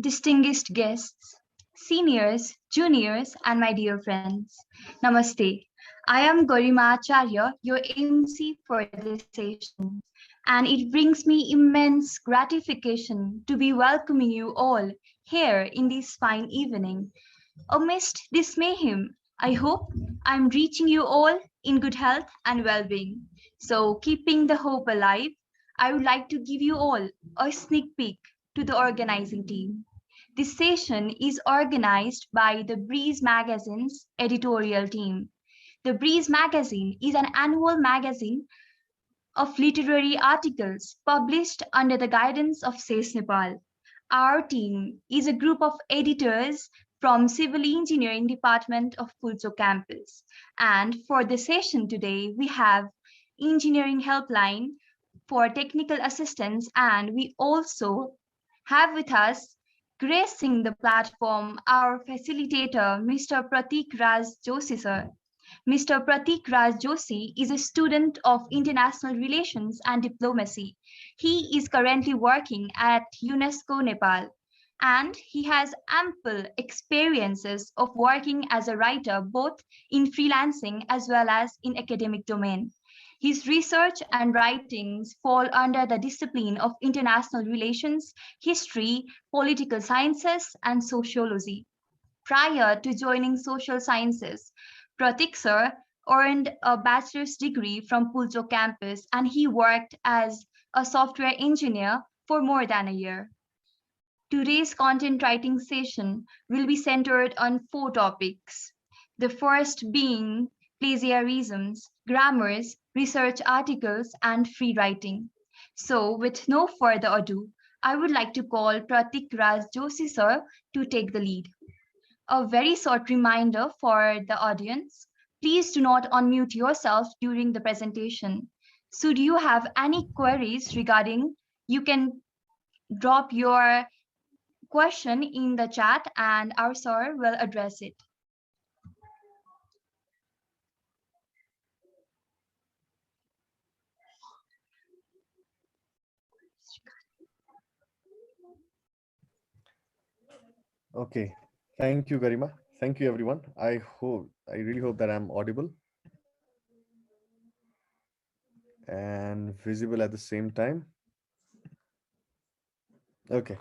distinguished guests, seniors, juniors, and my dear friends. Namaste. I am Garima Acharya, your MC for this session, and it brings me immense gratification to be welcoming you all here in this fine evening. Amidst this mayhem, I hope I'm reaching you all in good health and well being. So, keeping the hope alive, I would like to give you all a sneak peek to the organizing team. This session is organized by the Breeze Magazine's editorial team. The Breeze Magazine is an annual magazine of literary articles published under the guidance of Cess-Nepal. Our team is a group of editors from Civil Engineering Department of Pulchowk Campus. And for the session today, we have Engineering Helpline for technical assistance, and we also have with us gracing the platform our facilitator, Mr. Pratik Raj Joshi sir. Mr. Pratik Raj Joshi is a student of international relations and diplomacy. He is currently working at UNESCO Nepal, and he has ample experiences of working as a writer both in freelancing as well as in academic domain. His research and writings fall under the discipline of international relations, history, political sciences, and sociology. Prior to joining social sciences, Pratik sir earned a bachelor's degree from Pulchowk Campus, and he worked as a software engineer for more than a year. Today's content writing session will be centered on 4 topics. The first being plagiarisms, grammars, research articles, and free writing. So, with no further ado, I would like to call Pratik Raj Joshi sir to take the lead. A very short reminder for the audience, please do not unmute yourself during the presentation. Should you have any queries regarding, you can drop your question in the chat and our sir will address it. Okay, thank you, Garima. Thank you, everyone. I really hope that I'm audible and visible at the same time. Okay,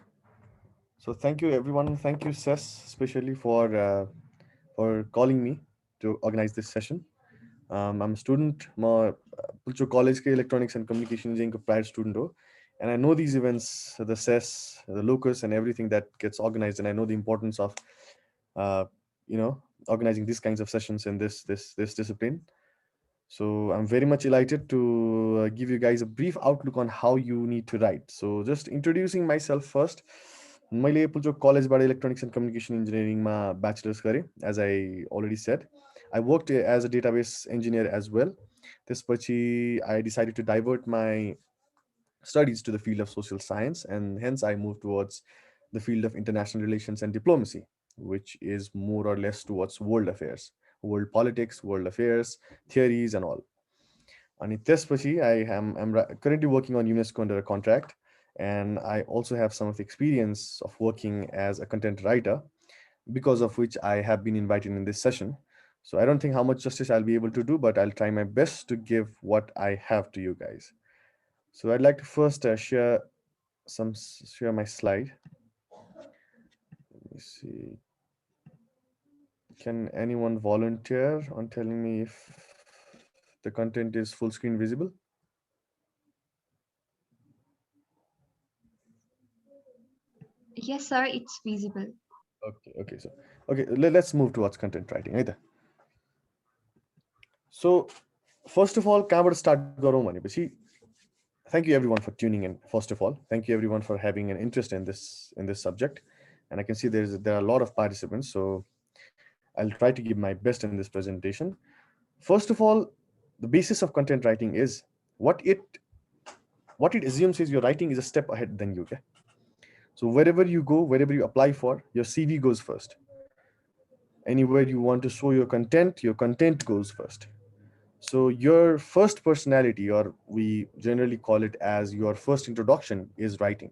so thank you, everyone. Thank you, Cess, especially for calling me to organize this session. I'm a student, Pulchowk College ke Electronics and Communication Engineering prior student ho, and I know these events, the Cess, the locus, and everything that gets organized, and I know the importance of, you know, organizing these kinds of sessions in this discipline. So I'm very much delighted to give you guys a brief outlook on how you need to write. So just introducing myself first. मैले Pulchowk कलेजबाट electronics and communication इन्जिनियरिङमा bachelors गरेँ as I already said I worked as a database engineer as well त्यसपछि I decided to divert my studies to the field of social science, and hence I moved towards the field of international relations and diplomacy, which is more or less towards world affairs, world politics, world affairs, theories, and all. And त्यसपछि I'm currently working on UNESCO under a contract, and I also have some of the experience of working as a content writer, because of which I have been invited in this session. So I don't think how much justice I'll be able to do, but I'll try my best to give what I have to you guys. So I'd like to first share my slide. Let me see. Can anyone volunteer on telling me if the content is full screen visible? Yes, sir, it's visible. Okay. So let's move towards content writing. Either. So first of all, कहाँबाट start गरौँ भनेपछि, thank you everyone for tuning in. First of all, thank you everyone for having an interest in this subject, and I can see there are a lot of participants. So I'll try to give my best in this presentation. First of all, the basis of content writing is what it assumes is your writing is a step ahead than you. Okay? So wherever you go, wherever you apply for, your CV goes first. Anywhere you want to show your content goes first. So your first personality, or we generally call it as your first introduction, is writing.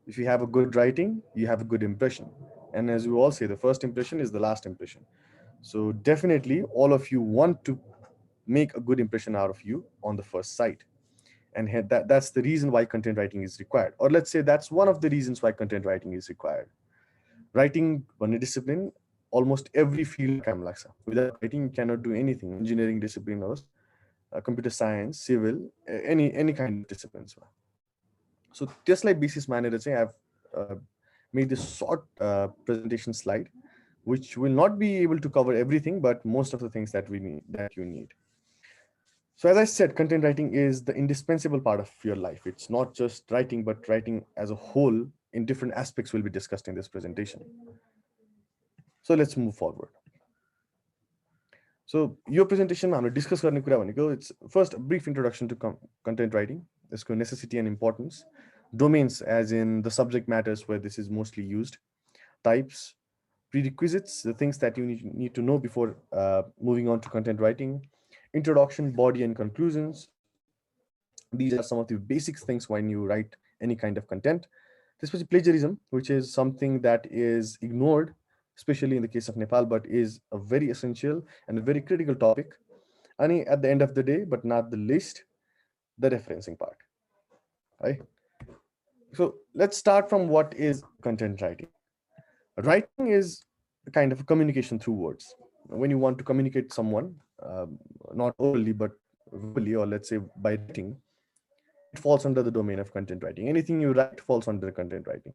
If you have a good writing, you have a good impression. And as we all say, the first impression is the last impression. So definitely all of you want to make a good impression out of you on the first sight. And that's the reason why content writing is required. Or let's say that's one of the reasons why content writing is required. Writing one discipline, almost every field काम लाग्छ. Without writing, you cannot do anything. Engineering discipline hoस्, computer science, civil, any kind of disciplines. So त्यसलाई basis मानेर चाहिँ I've uh, made this short presentation slide, which will not be able to cover everything, but most of the things that we need, that you need. So as I said, content writing is the indispensable part of your life. It's not just writing, but writing as a whole in different aspects will be discussed in this presentation. So let's move forward. So your presentation, I'm going to discuss गर्ने कुरा भनेको, it's first a brief introduction to content writing, यसको necessity and importance, domains as in the subject matters where this is mostly used, types, prerequisites, the things that you need to know before moving on to content writing, introduction, body, and conclusions. These are some of the basic things when you write any kind of content. This was plagiarism, which is something that is ignored, especially in the case of Nepal, but is a very essential and a very critical topic. And at the end of the day, but not the least, the referencing part. Right? So let's start from what is content writing. Writing is a kind of a communication through words. When you want to communicate someone, not orally but verbally, or let's say by writing, it falls under the domain of content writing. Anything you write falls under content writing.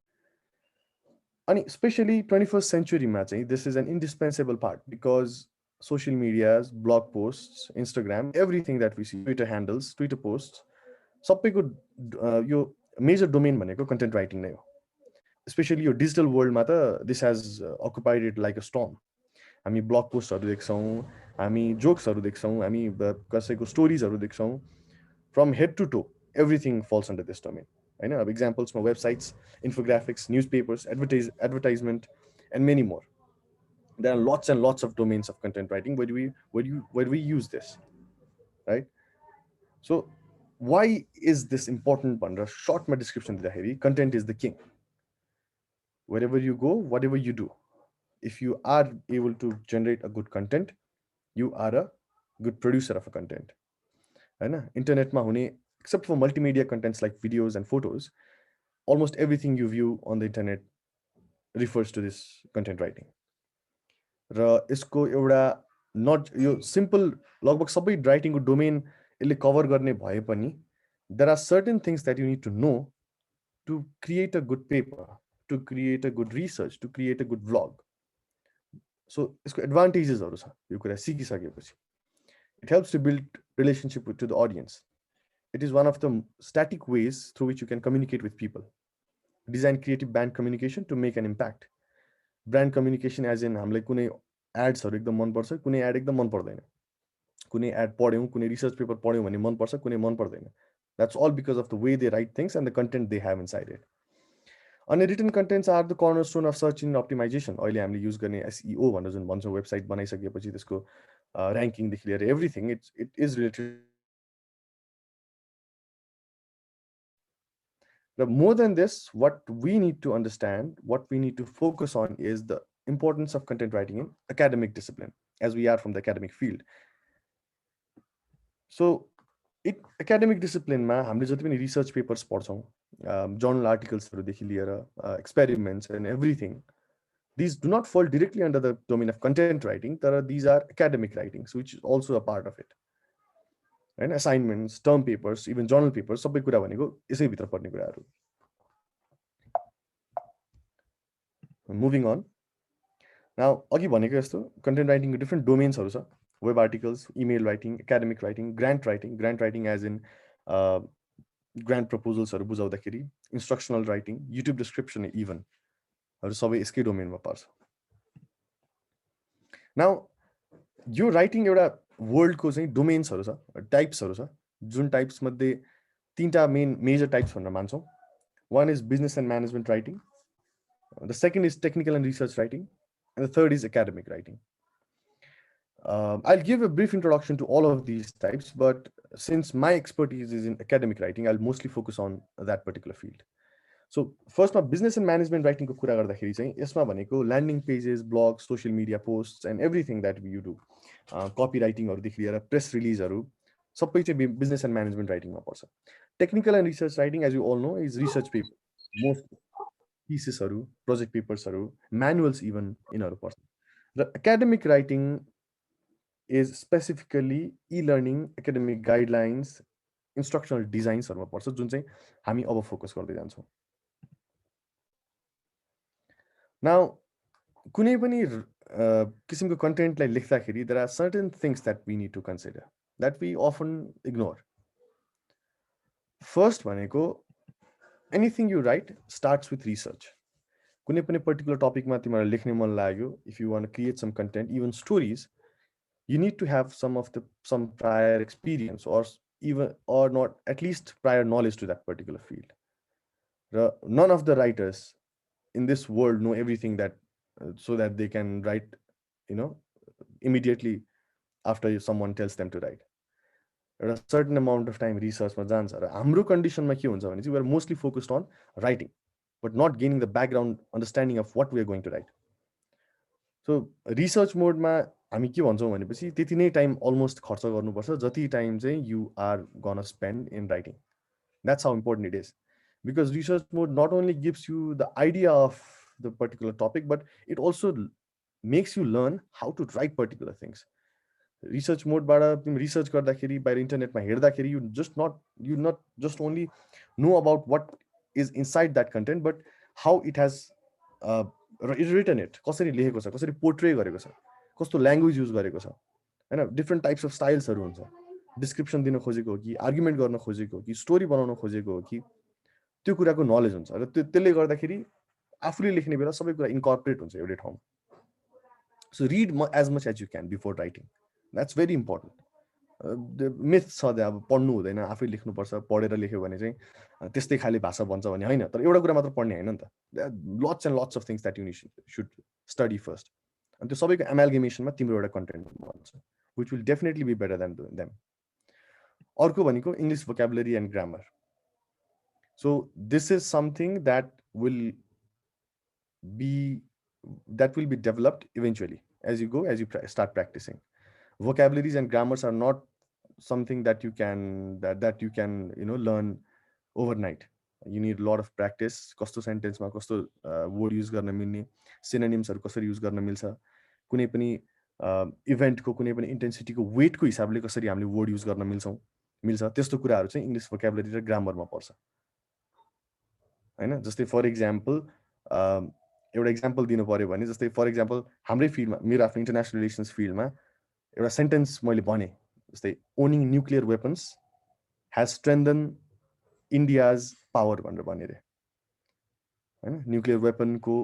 And especially 21st century matching, this is an indispensable part because social medias, blog posts, Instagram, everything that we see, Twitter handles, Twitter posts, सबैको यो major domain भनेको content writing नै हो. Especially your digital world मा त this has occupied it like a storm. हामी blog postहरू देख्छौँ, हामी जोक्सहरू देख्छौँ, हामी कसैको स्टोरिजहरू देख्छौँ. From head to toe, everything falls under this domain. I know examples from websites, infographics, newspapers, advertisement, and many more. There are lots and lots of domains of content writing where we use this, right? So why is this important? Under short my description to the heavy content is the king. Wherever you go, whatever you do, if you are able to generate a good content, you are a good producer of a content. होइन इन्टरनेटमा हुने except for multimedia contents like videos and photos, almost everything you view on the internet refers to this content writing. र यसको एउटा not यो simple लगभग सबै राइटिङको domain यसले कभर गर्ने भए पनि there are certain things that you need to know to create a good paper, to create a good research, to create a good vlog. So यसको एडभान्टेजेसहरू छ यो कुरा सिकिसकेपछि. It helps to build relationship to the audience. It is one of the static ways through which you can communicate with people. Design creative brand communication to make an impact. Brand communication as in हामीलाई कुनै एड्सहरू एकदम मनपर्छ, कुनै add एकदम मन पर्दैन. कुनै add पढ्यौँ, कुनै रिसर्च पेपर पढ्यौँ भने मनपर्छ, कुनै मन पर्दैन. That's all because of the way they write things and the content they have inside it. अनि written contents are the cornerstone of search engine optimization. अहिले हामीले युज गर्ने SEO भनेर जुन भन्छौँ, वेबसाइट बनाइसकेपछि त्यसको ऱ्याङ्किङदेखि लिएर everything, it is related. But more than this, what we need to understand, what we need to focus on is the importance of content writing in academic discipline, as we are from the academic field. So, academic discipline मा हामीले जति पनि research papers पढ्छौँ, journal articles-हरुदेखि लिएर experiments and everything, these do not fall directly under the domain of content writing. These are academic writings, which is also a part of it. And assignments, term papers, even journal papers, सबै कुरा भनेको यसै भित्र पर्ने कुराहरु. Moving on. Now, अघि भनेको जस्तो content writing को different domains-हरु छ. Web articles, email writing, academic writing, grant writing as in grant proposals-हरु बुझाउँदाखेरि, instructional writing, YouTube description even, हरु सबै यसकै डोमेनमा पर्छ. Now, यो राइटिङ एउटा वर्ल्डको चाहिँ डोमेन्सहरु छ, टाइप्सहरु छ, जुन टाइप्स मध्ये तीनटा मेजर टाइप्स भनेर मान्छौं. One is business and management writing. The second is technical and research writing, and the third is academic writing. I'll give a brief introduction to all of these types, but since my expertise is in academic writing, I'll mostly focus on that particular field. So फर्स्टमा business and management राइटिङको कुरा गर्दाखेरि चाहिँ यसमा भनेको landing pages, blog, social media post and everything that you do, copy राइटिङहरूदेखि लिएर press रिलिजहरू सबै चाहिँ बिजनेस एन्ड म्यानेजमेन्ट राइटिङमा पर्छ. Technical and research writing as you all know is research paper, most थिसिसहरू, प्रोजेक्ट पेपर्सहरू, म्यानुअल्स इभन यिनीहरू पर्छ. र academic writing is specifically e-learning, academic guidelines, instructional डिजाइन्सहरूमा पर्छ, जुन चाहिँ हामी अब फोकस गर्दै जान्छौँ. नाउ कुनै पनि किसिमको कन्टेन्टलाई लेख्दाखेरि there are certain things that we need to consider that we often ignore. First भनेको anything you write starts with research. कुनै पनि पर्टिकुलर टपिकमा तिमीलाई लेख्ने मन लाग्यो, if you want create some content, even stories, you need to have some prior experience or even or not at least prior knowledge to that particular field. None of the writers in this world know everything that so that they can write, you know, immediately after someone tells them to write. A certain amount of time research ma jans ra hamro condition ma ke huncha bhane we are mostly focused on writing but not gaining the background understanding of what we are going to write. So research मोडमा हामी के भन्छौँ भनेपछि त्यति नै time almost खर्च गर्नुपर्छ जति टाइम चाहिँ you are gonna spend in writing. That's how important it is, because research mode not only gives you the idea of the particular topic but it also makes you learn how to write particular things. Research मोडबाट तिमी research गर्दाखेरि बाहिर इन्टरनेटमा हेर्दाखेरि you not just only know about what is inside that content but how it has written it, कसरी लेखेको छ, कसरी पोर्ट्रे गरेको छ, कस्तो ल्याङ्ग्वेज युज गरेको छ, होइन, डिफ्रेन्ट टाइप्स अफ स्टाइल्सहरू हुन्छ. डिस्क्रिप्सन दिन खोजेको हो कि आर्ग्युमेन्ट गर्न खोजेको हो कि स्टोरी बनाउन खोजेको हो कि त्यो कुराको नलेज हुन्छ. र त्यसले गर्दाखेरि आफूले लेख्ने बेला सबै कुरा इन्कर्पोरेट हुन्छ एउटै ठाउँमा. So read as much as you can before writing. That's very important. Myth छ त्यहाँ, अब पढ्नु हुँदैन, आफै लेख्नुपर्छ, पढेर लेख्यो भने चाहिँ त्यस्तै खाले भाषा बन्छ भने होइन. तर एउटा कुरा मात्र पढ्ने होइन नि त, lots and lots of things that you should study first. अनि त्यो सबैको एमालगेमेसनमा तिम्रो एउटा कन्टेन्ट बन्छ which will definitely be better than them. अर्को भनेको English vocabulary and grammar. So this is something that will be developed eventually as you go, as you start practising. Vocabularies and grammars are not something that you can learn overnight. You need a lot of practice. कस्तो सेन्टेन्समा कस्तो word use गर्न मिल्ने, सिनोनिम्सहरू कसरी use गर्न मिल्छ, कुनै पनि इभेन्टको कुनै पनि इन्टेन्सिटीको वेटको हिसाबले कसरी हामीले वर्ड युज गर्न मिल्छ त्यस्तो कुराहरू चाहिँ इङ्ग्लिस भोक्याबुलरी र ग्रामरमा पर्छ, होइन. जस्तै फर इक्जाम्पल एउटा इक्जाम्पल दिनु पर्यो भने, जस्तै फर इक्जाम्पल हाम्रै फिल्डमा, मेरो आफ्नो इन्टरनेसनल रिलेसन्स फिल्डमा एउटा सेन्टेन्स मैले भने, जस्तै owning nuclear weapons has strengthen India's power भनेर भने रे, होइन. न्युक्लियर वेपनको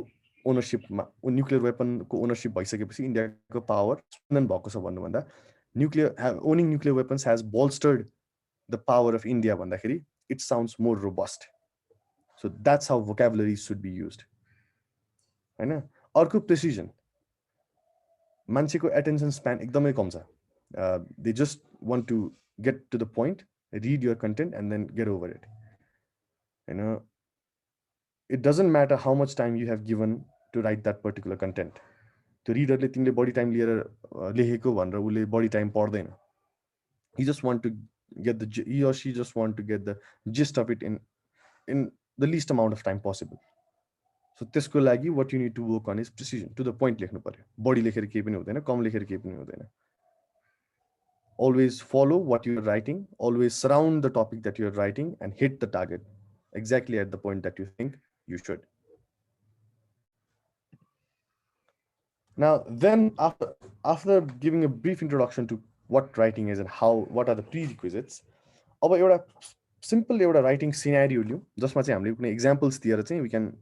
ओनरसिप भइसकेपछि इन्डियाको पावर स्ट्रेन्थन भएको छ भन्नुभन्दा owning nuclear weapons has bolstered the power of India भन्दाखेरि it sounds more robust. So that's how vocabulary should be used, होइन. अर्को प्रेसिजन. मान्छेको एटेन्सन स्प्यान एकदमै कम छ. They just want to get to the point, read your content and then get over it, होइन. It doesn't matter how much time you have given to write that particular content. त्यो रिडरले तिमीले बढी time लिएर लेखेको भनेर उसले बढी टाइम पढ्दैन. he or she just want to get the gist of it in the least amount of time possible. So त्यसको लागि what you need to work on is precision, to the point लेख्नु पर्यो. बढी लेखेर केही पनि हुँदैन, कम लेखेर केही पनि हुँदैन. Always follow what you are writing, always surround the topic that you are writing and hit the target exactly at the point that you think you should. Now then, after giving a brief introduction to what writing is and what are the prerequisites, अब एउटा simple एउटा writing scenario लिउँ जसमा चाहिँ हामीले कुनै examples दिएर चाहिँ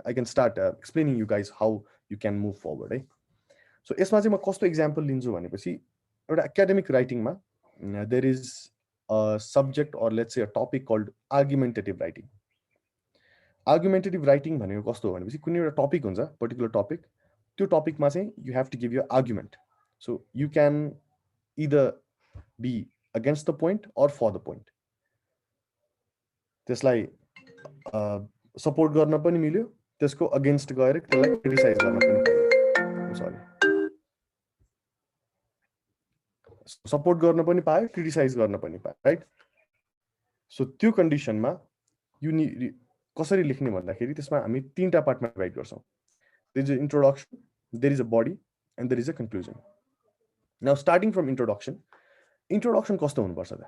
I can start explaining you guys how you can move forward, है. सो यसमा चाहिँ म कस्तो एक्जाम्पल लिन्छु भनेपछि, एउटा एकाडेमिक राइटिङमा there is a subject or let's say a topic called argumentative writing. Argumentative writing भनेको कस्तो हो भनेपछि कुनै एउटा टपिक हुन्छ, पर्टिकुलर टपिक, त्यो टपिकमा चाहिँ you have to give your argument. So you can either be against the point or for the point. त्यसलाई सपोर्ट गर्न पनि मिल्यो, त्यसको अगेन्स्ट गएर त्यसलाई क्रिटिसाइज गर्न पनि पाइयो। सरी, सपोर्ट गर्न पनि पायो, क्रिटिसाइज गर्न पनि पायो, राइट? सो त्यो कन्डिसनमा कसरी लेख्ने भन्दाखेरि त्यसमा हामी 3टा पार्टमा डिभाइड गर्छौँ। There is a introduction, there is a body and there is a conclusion. Now starting from introduction कस्तो हुनुपर्छ त?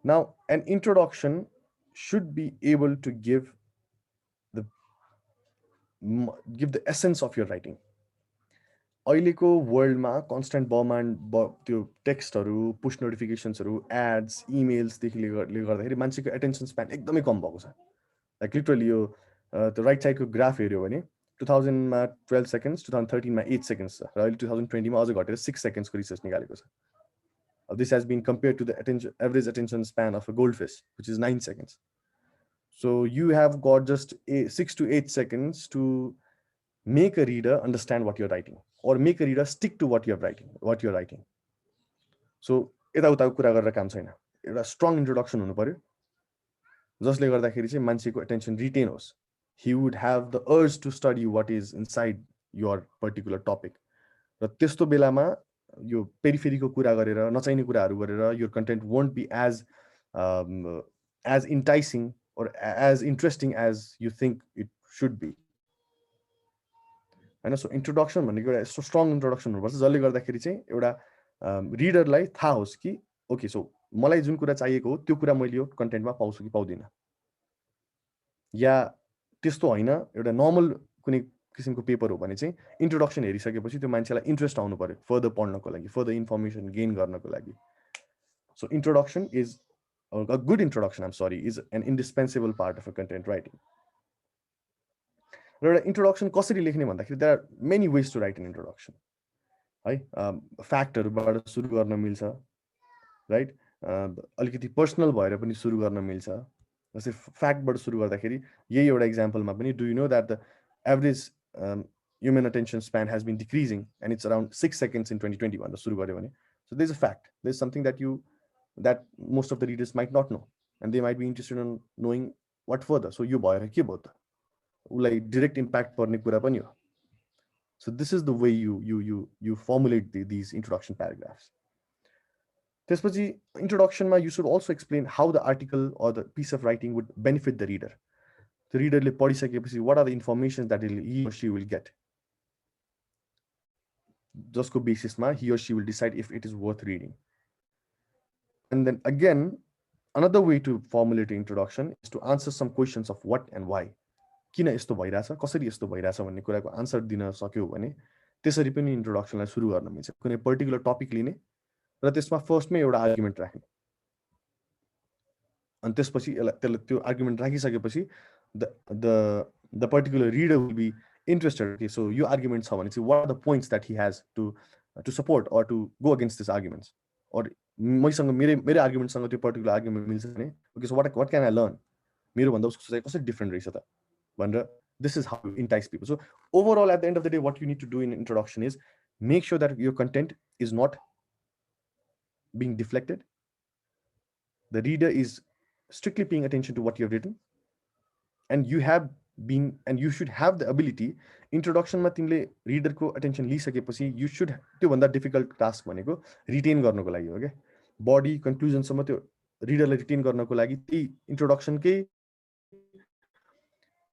Now an introduction should be able to give the essence of your writing. अहिलेको वर्ल्डमा constant बमान्ड त्यो टेक्स्टहरू, push नोटिफिकेसन्सहरू, AIDS, इमेल्सदेखि गर्दाखेरि मान्छेको attention span एकदमै कम भएको छ। लाइक लिटरली यो त्यो राइट साइडको ग्राफ हेऱ्यो भने 2000मा 12 सेकेन्ड्स, 2013मा 8 सेकेन्ड्स छ र अहिले 2020मा अझ घटेर 6 सेकेन्ड्सको रिसर्च निकालेको छ। This has been compared to the average attention span of a goldfish, which is 9 seconds. So you have got just 6 to 8 seconds to make a reader understand what you're writing, or make a reader stick to what you're writing. So यताउताको कुरा गरेर काम छैन, एउटा strong introduction हुनु पर्यो जसले गर्दाखेरि चाहिँ मान्छेको एटेन्सन रिटेन होस्। He would have the urge to study what is inside your particular topic. र त्यस्तो बेलामा यो पेरिफेरीको कुरा गरेर, नचाहिने कुराहरू गरेर your content won't be as enticing or as interesting as you think it should be. हैन? सो इन्ट्रोडक्सन भनेको एउटा यस्तो स्ट्रङ इन्ट्रोडक्सन हुनुपर्छ जसले गर्दाखेरि चाहिँ एउटा रिडरलाई थाहा होस् कि ओके, सो मलाई जुन कुरा चाहिएको हो त्यो कुरा मैले यो कन्टेन्टमा पाउँछु कि पाउँदिनँ, या त्यस्तो होइन एउटा नर्मल कुनै किसिमको पेपर हो भने चाहिँ इन्ट्रोडक्सन हेरिसकेपछि त्यो मान्छेलाई इन्ट्रेस्ट आउनु पर्यो फर्दर पढ्नको लागि, फर्दर इन्फर्मेसन गेन गर्नको लागि। So introduction is a good introduction, is an indispensable part of a content writing. र एउटा इन्ट्रोडक्सन कसरी लेख्ने भन्दाखेरि there are many ways to write an introduction, है? फ्याक्टहरूबाट सुरु गर्न मिल्छ, राइट? अलिकति पर्सनल भएर पनि सुरु गर्न मिल्छ। जस्तै फ्याक्टबाट सुरु गर्दाखेरि यही एउटा इक्जाम्पलमा पनि, do you know that the average human attention span has been decreasing and it's around 6 seconds in 2020 भनेर सुरु गऱ्यो भने, so there is a fact, there is something that most of the readers might not know, and they might be interested in knowing what further. So यो भएर के भयो त? उसलाई direct impact पर्ने कुरा पनि हो। So this is the way you formulate these introduction paragraphs. त्यसपछि इन्ट्रोडक्सनमा you should also explain how the article or the piece of writing would benefit the reader. The readerले पढिसकेपछि what are the information that he or she will get, जसको बेसिसमा he or she will decide if it is worth reading. And then again, another way to formulate an introduction is to answer some questions of what and why. किन यस्तो भइराछ, कसरी यस्तो भइराछ भन्ने कुराको answer दिन सक्यो भने त्यसरी पनि इन्ट्रोडक्सनलाई सुरु गर्न मिल्छ। कुनै पर्टिकुलर टपिक लिने र त्यसमा फर्स्टमै एउटा आर्गुमेन्ट राख्ने, अनि त्यसपछि त्यो आर्गुमेन्ट राखिसकेपछि the particular reader will be interested. Okay, so यो आर्गुमेन्ट छ भने चाहिँ what are the points that he has to support or to go against this arguments, or मैसँग मेरो आर्गुमेन्टसँग त्यो पर्टिकुलर आर्गुमेन्ट मिल्छ भने okay, so what can I learn, मेरो भन्दा उसको सोचाइ कसरी डिफरेन्ट रहेछ त भनेर, this is how you entice people. So overall, at the end of the day, what you need to do in introduction is make sure that your content is not being deflected, the reader is strictly paying attention to what you have written, and you should have the ability, इन्ट्रोडक्सनमा तिमीले रिडरको attention लिइसकेपछि you should, त्योभन्दा difficult task भनेको retain गर्नको लागि हो क्या। Body कन्क्लुजनसम्म त्यो रिडरलाई retain गर्नको लागि त्यही इन्ट्रोडक्सनकै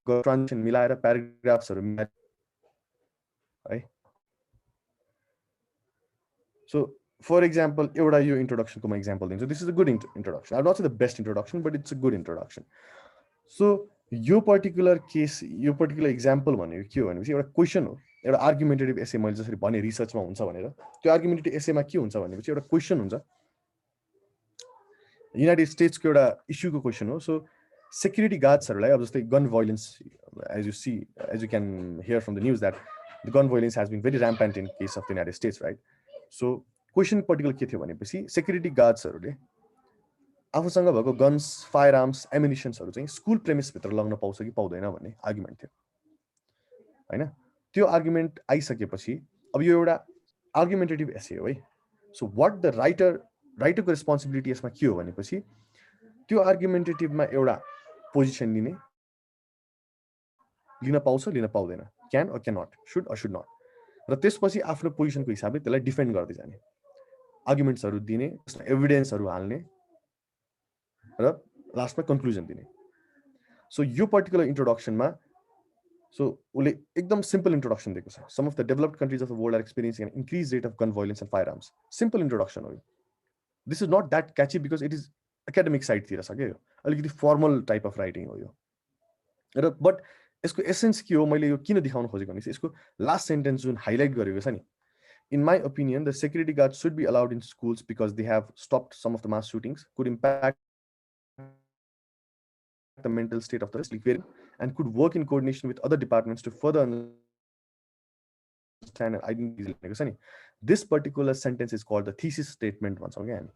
ट्रान्जिसन मिलाएर प्याराग्राफ्सहरू मिलाएर, है? सो फर एक्जाम्पल एउटा यो इन्ट्रोडक्सनको म एक्जाम्पल दिन्छु। This is a good introduction, I not say the best introduction, but it's a good introduction. So यो पर्टिकुलर केस, यो पर्टिकुलर इक्जाम्पल भनेको के हो भनेपछि एउटा क्वेसन हो, एउटा आर्गुमेन्टेटिभ एसे, मैले जसरी भने रिसर्चमा हुन्छ भनेर, त्यो आर्गुमेन्टेटिभ एसेमा के हुन्छ भनेपछि एउटा क्वेसन हुन्छ, युनाइटेड स्टेट्सको एउटा इस्युको क्वेसन हो। सो सेक्युरिटी गार्ड्सहरूलाई, अब जस्तै gun violence, as you can hear from the news that the gun violence has been very rampant in case of the United States, right? So question particular के थियो भनेपछि सेक्युरिटी गार्ड्सहरूले आफूसँग भएको guns, fire arms, एम्युनिसन्सहरू चाहिँ school प्रेमिसभित्र लग्न पाउँछ कि पाउँदैन भन्ने आर्गुमेन्ट थियो, होइन? त्यो आर्गुमेन्ट आइसकेपछि अब यो एउटा आर्गुमेन्टेटिभ एसे हो है। सो वाट द राइटरको रेस्पोन्सिबिलिटी यसमा के हो भनेपछि त्यो आर्गुमेन्टेटिभमा एउटा पोजिसन लिने, लिन पाउँछ लिन पाउँदैन, can or can not, should or should not, र त्यसपछि आफ्नो पोजिसनको हिसाबले त्यसलाई डिफेन्ड गर्दै जाने, आर्गुमेन्ट्सहरू दिने, एभिडेन्सहरू हाल्ने र लास्टमा कन्क्लुजन दिने। सो यो पर्टिकुलर इन्ट्रोडक्सनमा सो उसले एकदम सिम्पल इन्ट्रोडक्सन दिएको छ। Some of the developed countries of the world are experiencing an increase rate of gun violence and firearms. Simple introduction हो। This is not that catchy because it is academic साइडतिर छ क्या, यो अलिकति formal type of writing हो यो। र but यसको एसेन्स के हो, मैले यो किन देखाउन खोजेको भने यसको लास्ट सेन्टेन्स जुन हाइलाइट गरेको छ नि, in my opinion, the security guards should be allowed in schools because they have stopped some of the mass shootings, could impact the mental state of the clearing, and could work in coordination with other departments to further understand and identify. This particular sentence is called the thesis statement once again.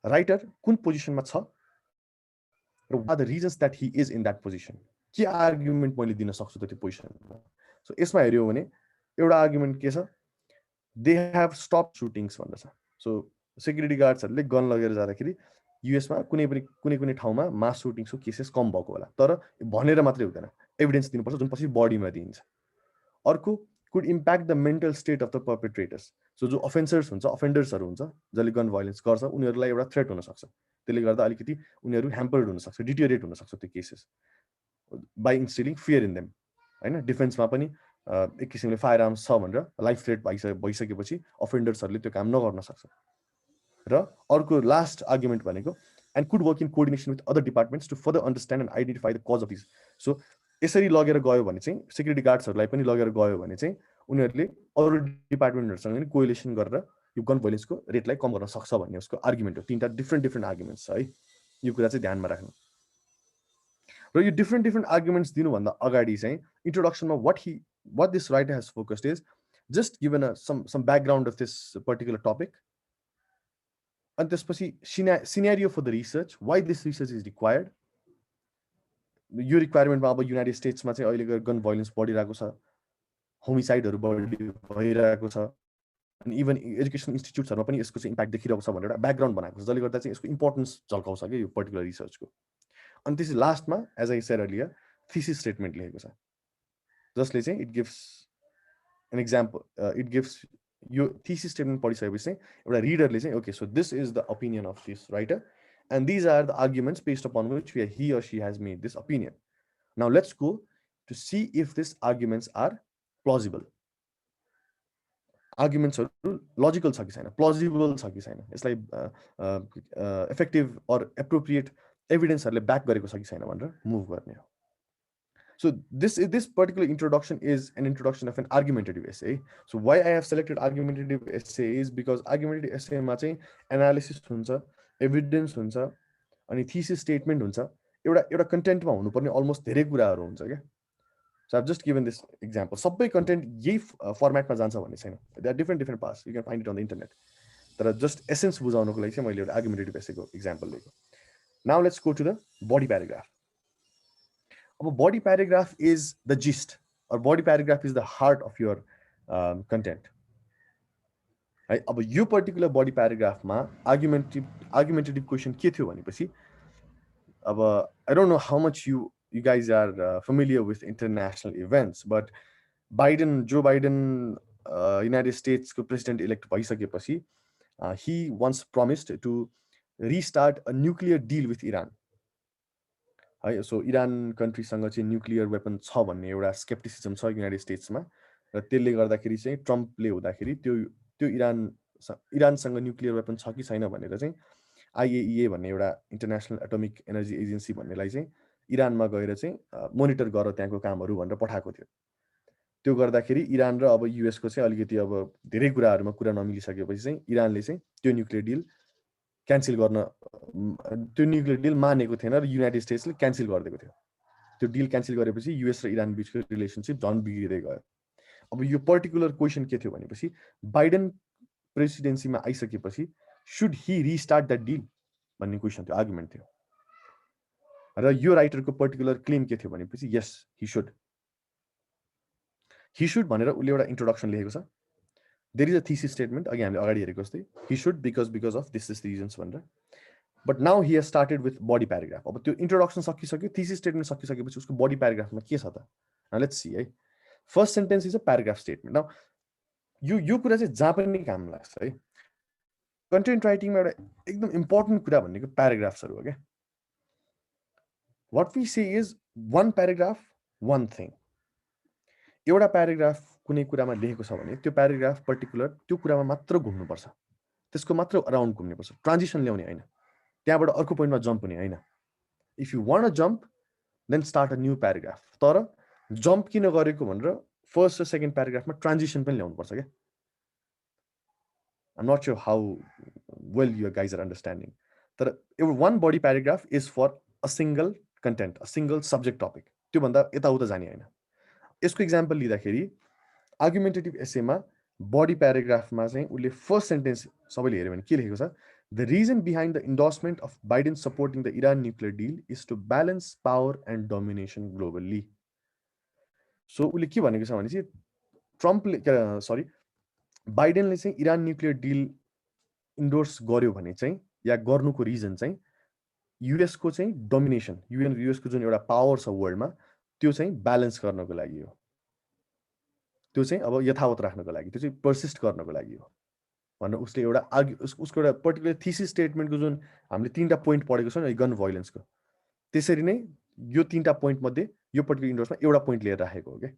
Writer कुन पोजिसनमा छ र what are the reasons that he is in that position, के argument मैले दिन सक्छु त त्यो पोजिसनमा। सो यसमा हेऱ्यो भने एउटा आर्गुमेन्ट के छ, दे हेभ स्टप सुटिङ्स भन्दछ। सो सेक्युरिटी गार्ड्सहरूले गन लगेर जाँदाखेरि युएसमा कुनै कुनै ठाउँमा मास सुटिङ्सको केसेस कम भएको होला, तर भनेर मात्रै हुँदैन, एभिडेन्स दिनुपर्छ जुन पछि बडीमा दिइन्छ। अर्को could impact the mental state of the perpetrators. So जो अफेन्डर्सहरू हुन्छ जसले गन भाइलेन्स गर्छ उनीहरूलाई एउटा थ्रेट हुनसक्छ, त्यसले गर्दा अलिकति उनीहरू ह्याम्पर्ड हुनसक्छ, डिटेरिएट हुनसक्छ त्यो cases by instilling fear in them, होइन। डिफेन्समा पनि एक किसिमले फायर आर्म्स छ भनेर लाइफ थ्रेट भइसकेपछि अफेन्डर्सहरूले त्यो काम नगर्न सक्छ। र अर्को लास्ट आर्गुमेन्ट भनेको and could work in coordination with other departments to further understand and identify the cause of this. So यसरी लगेर गयो भने चाहिँ सेक्युरिटी गार्ड्सहरूलाई पनि लगेर गयो भने चाहिँ उनीहरूले अरू डिपार्टमेन्टहरूसँग पनि कोइलेसन गरेर यो गन भाइलेन्सको रेटलाई कम गर्न सक्छ भन्ने उसको आर्गुमेन्ट हो। तिनवटा डिफ्रेन्ट आर्गुमेन्ट्स छ है, यो कुरा चाहिँ ध्यानमा राख्नु। र यो डिफ्रेन्ट आर्गुमेन्ट्स दिनुभन्दा अगाडि चाहिँ इन्ट्रोडक्सनमा what this writer has focused is just given some background of this particular topic, and त्यसपछि scenario for the research, why this research is required। यो रिक्वायरमेन्टमा अब युनाइटेड स्टेट्समा चाहिँ अहिले गन भाइलेन्स बढिरहेको छ, होमिसाइडहरू भइरहेको छ, अनि इभन एजुकेसन इन्स्टिट्युट्सहरूमा पनि यसको चाहिँ इम्प्याक्ट देखिरहेको छ भनेर एउटा ब्याकग्राउन्ड बनाएको छ, जसले गर्दा चाहिँ यसको इम्पोर्टेन्स झल्काउँछ क्या यो पर्टिकुलर रिसर्चको। अनि त्यसपछि लास्टमा as I said earlier thesis statement लेखेको छ, जसले चाहिँ it gives an example, it gives यो थिसिस स्टेटमेन्ट पढिसकेपछि चाहिँ एउटा रिडरले चाहिँ okay so this is the opinion of this writer and these are the arguments based upon which he or she has made this opinion. Now let's go to see if these arguments are plausible. Arguments are logical छ कि छैन, plausible छ कि छैन, यसलाई effective or appropriate evidenceहरूले back गरेको छ कि छैन भनेर मुभ गर्ने हो। So this particular introduction is an introduction of an argumentative essay. So why I have selected argumentative essay is because argumentative essay मा चाहिँ एनालिसिस हुन्छ, एभिडेन्स हुन्छ, अनि थिसिस स्टेटमेन्ट हुन्छ, एउटा कन्टेन्टमा हुनुपर्ने अलमोस्ट धेरै कुराहरू हुन्छ क्या। So I just given this example, सबै कन्टेन्ट यही फर्मेटमा जान्छ भन्ने छैन, they are different parts, you can find it on the internet, तर जस्ट एसेन्स बुझाउनको लागि चाहिँ मैले एउटा आर्गुमेन्टेटिभ एसेको इक्जाम्पल लिएको। Now let's go to the body paragraph. अब body paragraph is the gist, और body paragraph is the heart of your content है। अब यो पर्टिकुलर बडी प्याराग्राफमा आर्गुमेन्टेटिभ क्वेसन के थियो भनेपछि, अब I don't know how much you guys are familiar with international events, but Joe Biden United States को प्रेसिडेन्ट इलेक्ट भइसकेपछि he once promised to restart a nuclear deal with Iran है। So Iran कन्ट्रीसँग चाहिँ nuclear weapon छ भन्ने एउटा scepticism छ United स्टेट्समा, र त्यसले गर्दाखेरि चाहिँ ट्रम्पले हुँदाखेरि त्यो इरानसँग न्युक्लियर वेपन छ कि छैन भनेर चाहिँ IAEA भन्ने एउटा इन्टरनेसनल एटोमिक एनर्जी एजेन्सी भन्नेलाई चाहिँ इरानमा गएर चाहिँ मोनिटर गर त्यहाँको कामहरू भनेर पठाएको थियो। त्यो गर्दाखेरि इरान र अब युएसको चाहिँ अलिकति अब धेरै कुराहरूमा कुरा नमिलिसकेपछि चाहिँ इरानले चाहिँ त्यो न्युक्लियर डिल मानेको थिएन र युनाइटेड स्टेट्सले क्यान्सल गरिदिएको थियो। त्यो डिल क्यान्सल गरेपछि युएस र इरान बिचको रिलेसनसिप झन् बिग्रिँदै गयो। अब यो पर्टिकुलर क्वेसन के थियो भनेपछि, बाइडेन प्रेसिडेन्सीमा आइसकेपछि should he restart that deal भन्ने क्वेसन थियो, आर्गुमेन्ट थियो। र यो राइटरको पर्टिकुलर क्लेम के थियो भनेपछि यस he should भनेर उसले एउटा इन्ट्रोडक्सन लेखेको छ। There is a thesis statement, again, he should because of this reasons भनेर. But now he has started with body paragraph. अब त्यो introduction सकिसक्यो, thesis statement सकिसकेपछि उसको body paragraph मा के छ त? Now let's see है. First sentence is a paragraph statement. Now यो कुरा चाहिँ जहाँ पनि काम लाग्छ है. कन्टेन्ट राइटिङमा एउटा एकदम इम्पोर्टेन्ट कुरा भनेको प्याराग्राफ्सहरू हो क्या. What we say is one paragraph, one thing. एउटा प्याराग्राफ कुनै कुरामा लेखेको छ भने त्यो प्याराग्राफ पर्टिकुलर त्यो कुरामा मात्र घुम्नुपर्छ, त्यसको मात्र अराउन्ड घुम्नुपर्छ, ट्रान्जिसन ल्याउने होइन, त्यहाँबाट अर्को पोइन्टमा जम्प हुने होइन. If you want a jump then start a new paragraph. तर जम्प किन गरेको भनेर फर्स्ट र सेकेन्ड प्याराग्राफमा ट्रान्जिसन पनि ल्याउनुपर्छ क्या. I'm not sure how well you guys are understanding. तर one body paragraph is for a single content, a single subject topic. त्यो भन्दा यताउता जाने होइन. यसको एक्जाम्पल लिँदाखेरि आर्गुमेन्टेटिभ एसेमा बडी प्याराग्राफमा चाहिँ उसले फर्स्ट सेन्टेन्स सबैले हेऱ्यो भने के लेखेको छ? The reason behind the endorsement of Biden supporting the Iran nuclear deal is to balance power and domination globally. So उसले के भनेको छ भने चाहिँ ट्रम्पले बाइडेनले चाहिँ इरान न्युक्लियर डिल इन्डोर्स गर्यो भने चाहिँ या गर्नुको रिजन चाहिँ युएसको चाहिँ डोमिनेसन, युएसको जुन एउटा पावर छ वर्ल्डमा त्यो चाहिँ ब्यालेन्स गर्नको लागि हो, त्यो चाहिँ अब यथावत राख्नको लागि, त्यो चाहिँ पर्सिस्ट गर्नको लागि हो भनेर उसले एउटा उसको एउटा पर्टिकुलर थिसिस स्टेटमेन्टको जुन हामीले 3टा पोइन्ट पढेको छ नि गन भायोलेन्सको, त्यसरी नै यो 3टा पोइन्ट मध्ये यो पर्टिकुलर इन्डोर्समा एउटा पोइन्ट लिएर राखेको हो क्या.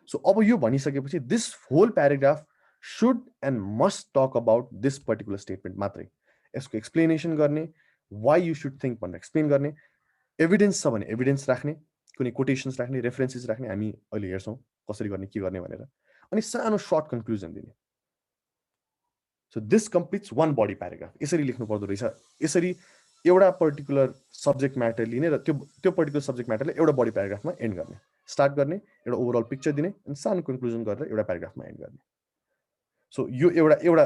सो अब यो भनिसकेपछि this whole paragraph should and must talk about this particular statement मात्रै. यसको एक्सप्लेनेसन गर्ने, why you should think भनेर एक्सप्लेन गर्ने, एभिडेन्स छ भने एभिडेन्स राख्ने, कुनै कोटेसन्स राख्ने, रेफरेन्सेस राख्ने, हामी अहिले हेर्छौँ कसरी गर्ने के गर्ने भनेर, अनि सानो सर्ट कन्क्लुजन दिने. So this completes one body paragraph. यसरी लेख्नु पर्दो रहेछ. यसरी एउटा पर्टिकुलर सब्जेक्ट म्याटर लिने र त्यो पर्टिकुलर सब्जेक्ट म्याटरले एउटा बडी प्याराग्राफमा एन्ड गर्ने, स्टार्ट गर्ने, एउटा ओभरअल पिक्चर दिने अनि सानो कन्क्लुजन गरेर एउटा प्याराग्राफमा एन्ड गर्ने. सो यो एउटा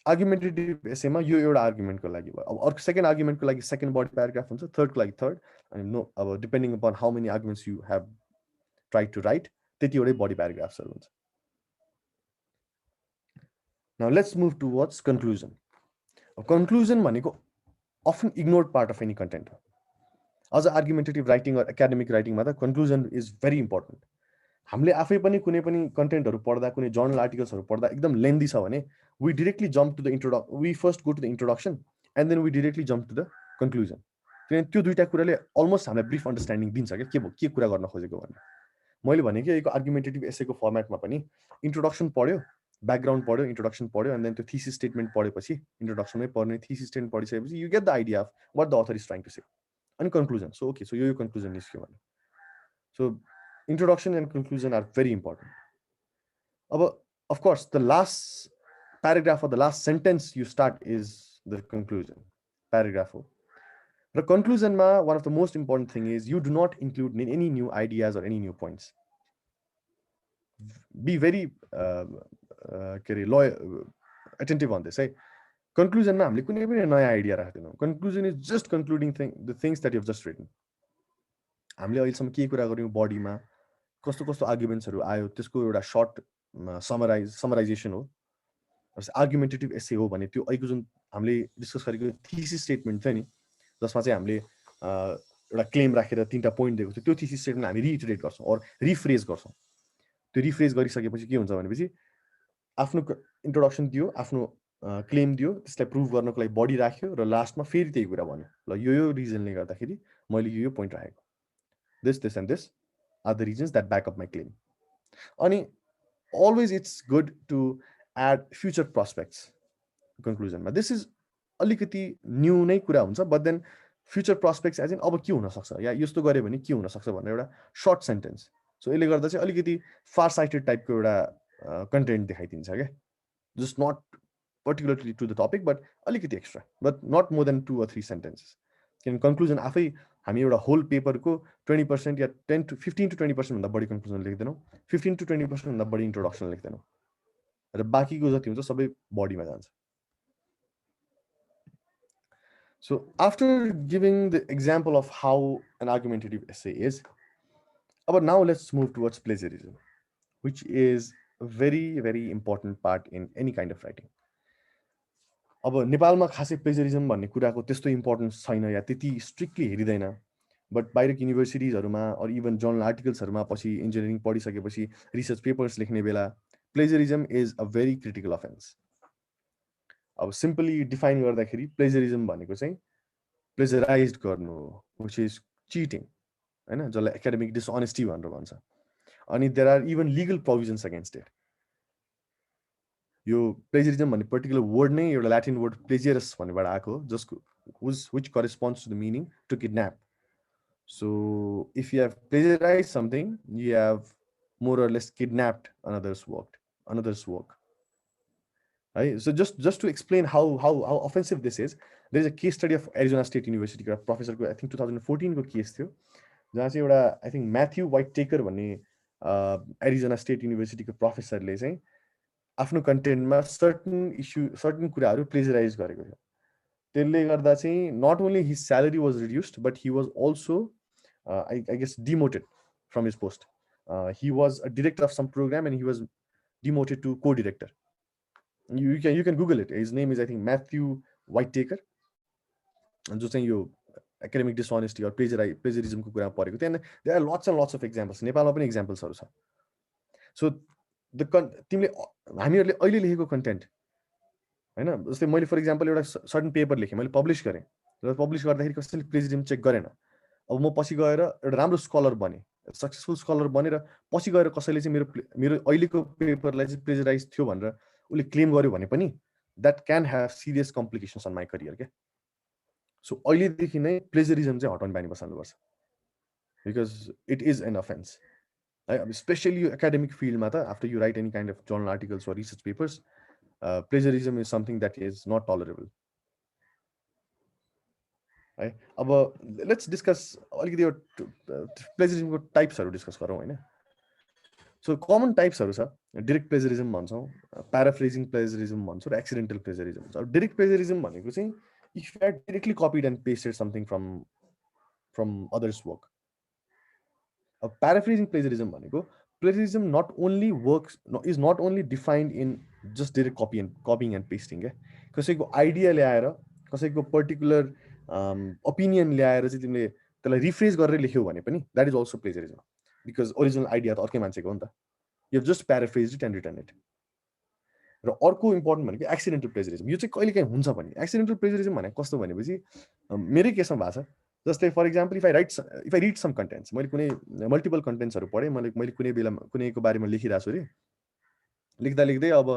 आर्गुमेन्टेटिभ एसेमा यो एउटा आर्गुमेन्टको लागि भयो. अब अर्को सेकेन्ड आर्गुमेन्टको लागि सेकेन्ड बडी प्याराग्राफ हुन्छ, थर्डको लागि थर्ड, अनि नो अब depending upon how many arguments you have try to write त्यतिवटै बडी प्याराग्राफ्सहरू हुन्छ. Now let's move towards conclusion. Conclusion भनेको often ignored part of any content हो. अझ आर्गुमेन्टेटिभ राइटिङ र एकाडेमिक राइटिङमा त कन्क्लुजन इज भेरी इम्पोर्टेन्ट. हामीले आफै पनि कुनै पनि कन्टेन्टहरू पढ्दा, कुनै जर्नल आर्टिकल्सहरू पढ्दा एकदम लेन्दी छ भने we directly jump to the we first go to the introduction and then we directly jump to the conclusion. किनभने त्यो दुईवटा कुराले अलमोस्ट हामीलाई ब्रिफ अन्डरस्ट्यान्डिङ दिन्छ क्या के कुरा गर्न खोजेको भनेर. मैले भने कि यो आर्गुमेन्टेटिभ एसेको फर्मेटमा पनि इन्ट्रोडक्सन पढ्यो, ब्याकग्राउन्ड पढ्यो, इन्ट्रोडक्सन पढ्यो, एन्ड देन त्यो थिसिस स्टेटमेन्ट पढेपछि इन्ट्रोडक्सनमै पढ्ने, थिसिस स्टेटमेन्ट पढिसकेपछि you get the idea of what the author is trying to say, अनि कन्क्लुजन. सो ओके, सो यो कन्क्लुजन निस्क्यो भने. So introduction and conclusion are very important. Of course, the last paragraph or the last sentence you start is the conclusion paragraph. The conclusion ma one of the most important thing is you do not include any new ideas or any new points. Be very attentive on this. Conclusion ma hamle kunai pani naya idea राख्दैनौं. Conclusion is just concluding the things that you have just written. हामीले अहिलेसम्म के कुरा गर्यौं, बडीमा कस्तो कस्तो आर्गुमेन्ट्सहरू आयो त्यसको एउटा सर्ट समराइजेसन हो. आर्गुमेन्टेटिभ एसे हो भने त्यो अहिलेको जुन हामीले डिस्कस गरेको थिसिस स्टेटमेन्ट थियो नि, जसमा चाहिँ हामीले एउटा क्लेम राखेर 3टा पोइन्ट दिएको थियो, त्यो थिसिस स्टेटमेन्ट हामी रिइटरेट गर्छौँ अर रिफ्रेज गर्छौँ. त्यो रिफ्रेज गरिसकेपछि के हुन्छ भनेपछि आफ्नो इन्ट्रोडक्सन दियो, आफ्नो क्लेम दियो, त्यसलाई प्रुभ गर्नको लागि बडी राख्यो र लास्टमा फेरि त्यही कुरा भन्यो, ल यो रिजनले गर्दाखेरि मैले यो पोइन्ट राखेको, this and this are the reasons that back up my claim. Ani always it's good to add future prospects conclusion ma. This is alikati new नै कुरा हुन्छ, but then future prospects as in अब के हुन सक्छ या यस्तो गरे भने के हुन सक्छ भनेर एउटा short sentence. So यसले गर्दा चाहिँ अलिकति far sighted type को एउटा content देखाइदिन्छ के, just not particularly to the topic but अलिकति extra, but not more than 2 or 3 sentences. किन कन्क्लुजन आफै हामी एउटा होल पेपरको 20% या 15 to 20% भन्दा बढी कन्क्लुजन लेख्दैनौँ, 15 to 20% भन्दा बढी इन्ट्रोडक्सन लेख्दैनौँ र बाँकीको जति हुन्छ सबै बडीमा जान्छ. So after giving the example of how an argumentative essay is, now let's move towards plagiarism, which is very very important part in any kind of writing. अब नेपालमा खासै प्लेजरिजम भन्ने कुराको त्यस्तो इम्पोर्टेन्स छैन या त्यति स्ट्रिक्टली हेरिँदैन, बट बाहिरको युनिभर्सिटिजहरूमा अर इभन जर्नल आर्टिकल्सहरूमा पछि इन्जिनियरिङ पढिसकेपछि रिसर्च पेपर्स लेख्ने बेला plagiarism is a very critical offence. अब सिम्पली डिफाइन गर्दाखेरि प्लेजरिजम भनेको चाहिँ प्लेजराइज गर्नु हो, विच इज चिटिङ, होइन, जसलाई एकाडेमिक डिसअनेस्टी भनेर भन्छ. अनि there are even legal provisions against it. यो प्लेजरिजम भन्ने पर्टिकुलर वर्ड नै एउटा ल्याटिन वर्ड प्लेजियरस भन्नेबाट आएको हो, जसको which corresponds to the meaning to kidnap. So if you have plagiarise something, you have more or less kidnapped another's work. है, so just to explain how offensive this is, there is a case study of Arizona state युनिभर्सिटीको एउटा प्रोफेसरको, I think 2014 को case थियो, जहाँ चाहिँ एउटा I think Matthew white taker भन्ने एरिजोना स्टेट युनिभर्सिटीको प्रोफेसरले चाहिँ आफ्नो कन्टेन्टमा सर्टन कुराहरू प्लेजराइज गरेको थियो. त्यसले गर्दा चाहिँ not only his salary was reduced, but he was also I guess demoted from his post. He was a director of some program and he was demoted to co director. You can Google it. His name is, I think, Matthew Whitaker. जो चाहिँ यो academic डिसअनेस्टी or प्लेजरिजमको कुरा परेको. त्यहाँ there are lots and lots of examples. नेपालमा पनि एक्जाम्पल्सहरू छ. So तिमीले हामीहरूले अहिले लेखेको कन्टेन्ट, होइन, जस्तै मैले फर इक्जाम्पल एउटा सर्टन पेपर लेखेँ, मैले पब्लिस गरेँ, र पब्लिस गर्दाखेरि कसैले प्लेजरिजम चेक गरेन. अब म पछि गएर एउटा राम्रो स्कलर बनेँ, सक्सेसफुल स्कलर बनेर पछि गएर कसैले चाहिँ मेरो अहिलेको पेपरलाई चाहिँ प्लेजराइज थियो भनेर उसले क्लेम गर्यो भने पनि that can have serious complications on my career क्या. सो अहिलेदेखि नै प्लेजरिजम चाहिँ हटाउनु बानी बसाल्नुपर्छ, because it is an offence. है, अब स्पेसली यो एकाडेमिक फिल्डमा त after you write any kind of journal articles वा research papers, plagiarism is something that is not tolerable. है, अब लेट्स डिस्कस अलिकति यो प्लेजरिजमको टाइप्सहरू डिस्कस गरौँ, होइन. सो कमन टाइप्सहरू छ. डिरेक्ट प्लेजरिजम भन्छौँ, प्याराफ्रेजिङ प्लेजरिजम भन्छौँ, र एक्सिडेन्टल प्लेजरिजम भन्छ. डिरेक्ट प्लेजरिजम भनेको चाहिँ if you had directly copied and pasted something from others work. अब प्याराफ्रेजिङ प्लेजरिजम भनेको plagiarism is not only defined in just direct copying and pasting क्या. कसैको आइडिया ल्याएर, कसैको पर्टिकुलर ओपिनियन ल्याएर चाहिँ तिमीले त्यसलाई रिफ्रेज गरेर लेख्यौ भने पनि that is also plagiarism, because original idea त अर्कै मान्छेको हो नि त. You just paraphrase it and return it. र अर्को इम्पोर्टेन्ट भनेको एक्सिडेन्टल प्लेजरिजम. यो चाहिँ कहिले काहीँ हुन्छ पनि. एक्सिडेन्टल प्लेजरिजम भनेको कस्तो भनेपछि मेरै केसमा भएको छ. जस्तै for example if I read some contents, मैले कुनै मल्टिपल कन्टेन्ट्सहरू पढेँ, मैले कुनै बेलामा कुनैको बारेमा लेखिरहेको छु अरे, लेख्दा लेख्दै अब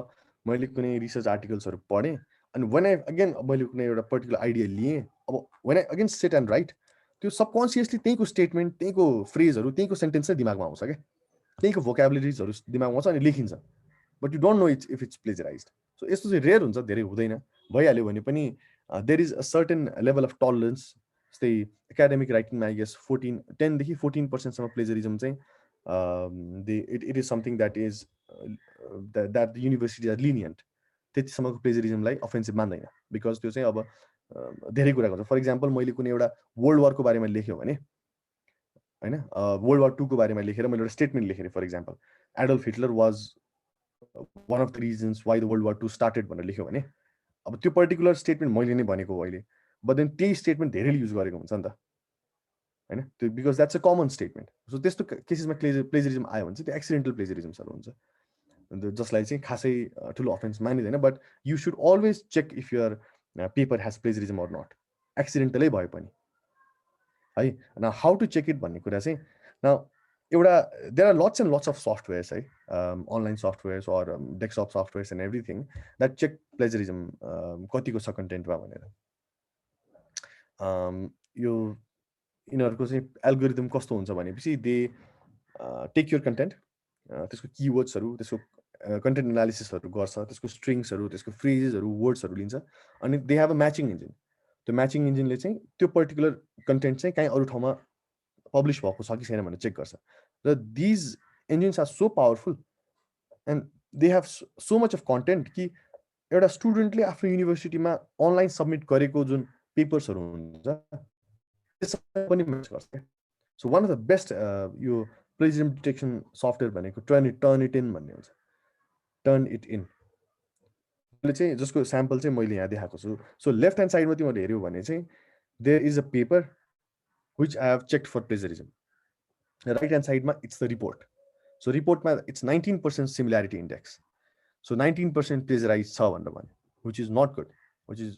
मैले कुनै रिसर्च आर्टिकल्सहरू पढेँ, अनि मैले कुनै एउटा पर्टिकुलर आइडिया लिएँ. अब when I again sit and write, त्यो सबकन्सियसली त्यहीँको स्टेटमेन्ट, त्यहीँको फ्रेजहरू, त्यहीँको सेन्टेन्स चाहिँ दिमागमा आउँछ क्या, त्यहीँको भोकाबुलरिजहरू दिमागमा आउँछ, अनि लेखिन्छ. But you don't know if it's plagiarised. So यस्तो चाहिँ रेयर हुन्छ, धेरै हुँदैन. भइहाल्यो भने पनि there is a certain level of tolerance. जस्तै एकाडेमिक राइटिङमा आई गेस 10देखि 14% प्लेजरिजम चाहिँ it is something that is that the university are lenient. त्यतिसम्मको प्लेजरिजमलाई अफेन्सिभ मान्दैन, बिकज त्यो चाहिँ अब धेरै कुरा गर्छ. फर इक्जाम्पल मैले कुनै एउटा वर्ल्ड वारको बारेमा लेख्यो भने, होइन, वर्ल्ड वार 2 को बारेमा लेखेर मैले एउटा स्टेटमेन्ट लेखेँ, for example Adolf Hitler was one of the reasons why the world war 2 started भनेर लेख्यो भने, अब त्यो पर्टिकुलर स्टेटमेन्ट मैले नै भनेको हो अहिले, बट देन त्यही स्टेटमेन्ट धेरैले युज गरेको हुन्छ नि त, होइन. त्यो because that's a common statement. So त्यस्तो केसेसमा प्लेजरिजम आयो भने चाहिँ त्यो एक्सिडेन्टल प्लेजरिजम्सहरू हुन्छ, जसलाई चाहिँ खासै ठुलो अफेन्स मानिँदैन. But you should always check if your paper has plagiarism or not, एक्सिडेन्टलै भए पनि, है. न हाउ टु चेक इट भन्ने कुरा चाहिँ एउटा there are lots and lots of softwares, है, online softwares or desktop softwares and everything that check plagiarism कतिको छ कन्टेन्टमा भनेर. यो यिनीहरूको चाहिँ एल्गोरिदम कस्तो हुन्छ भनेपछि दे टेक युर कन्टेन्ट, त्यसको किवर्ड्सहरू, त्यसको कन्टेन्ट एनालिसिसहरू गर्छ, त्यसको स्ट्रिङ्सहरू, त्यसको फ्रेजेसहरू, वर्ड्सहरू लिन्छ, अनि they have a matching engine. त्यो म्याचिङ इन्जिनले चाहिँ त्यो पर्टिकुलर कन्टेन्ट चाहिँ काहीँ अरू ठाउँमा पब्लिस भएको छ कि छैन भनेर चेक गर्छ. र these engines are so powerful and they have so much of content कि एउटा स्टुडेन्टले आफ्नो युनिभर्सिटीमा अनलाइन सब्मिट गरेको जुन पेपर्सहरू हुन्छ त्यसमा पनि म्याच गर्छ. So one of the best यो प्लेजरिजम डिटेक्सन सफ्टवेयर भनेको टर्निटिन भन्ने हुन्छ. turn it in. मैले चाहिँ जसको स्याम्पल चाहिँ मैले यहाँ देखाएको छु. सो लेफ्ट ह्यान्ड साइडमा तिमीहरूले हेऱ्यौ भने चाहिँ there is a paper which I have checked for plagiarism. Right hand side ma it's the report. So report ma it's 19% similarity index. So 19% plagiarized छ भनेर भन्यो, which is not good, which is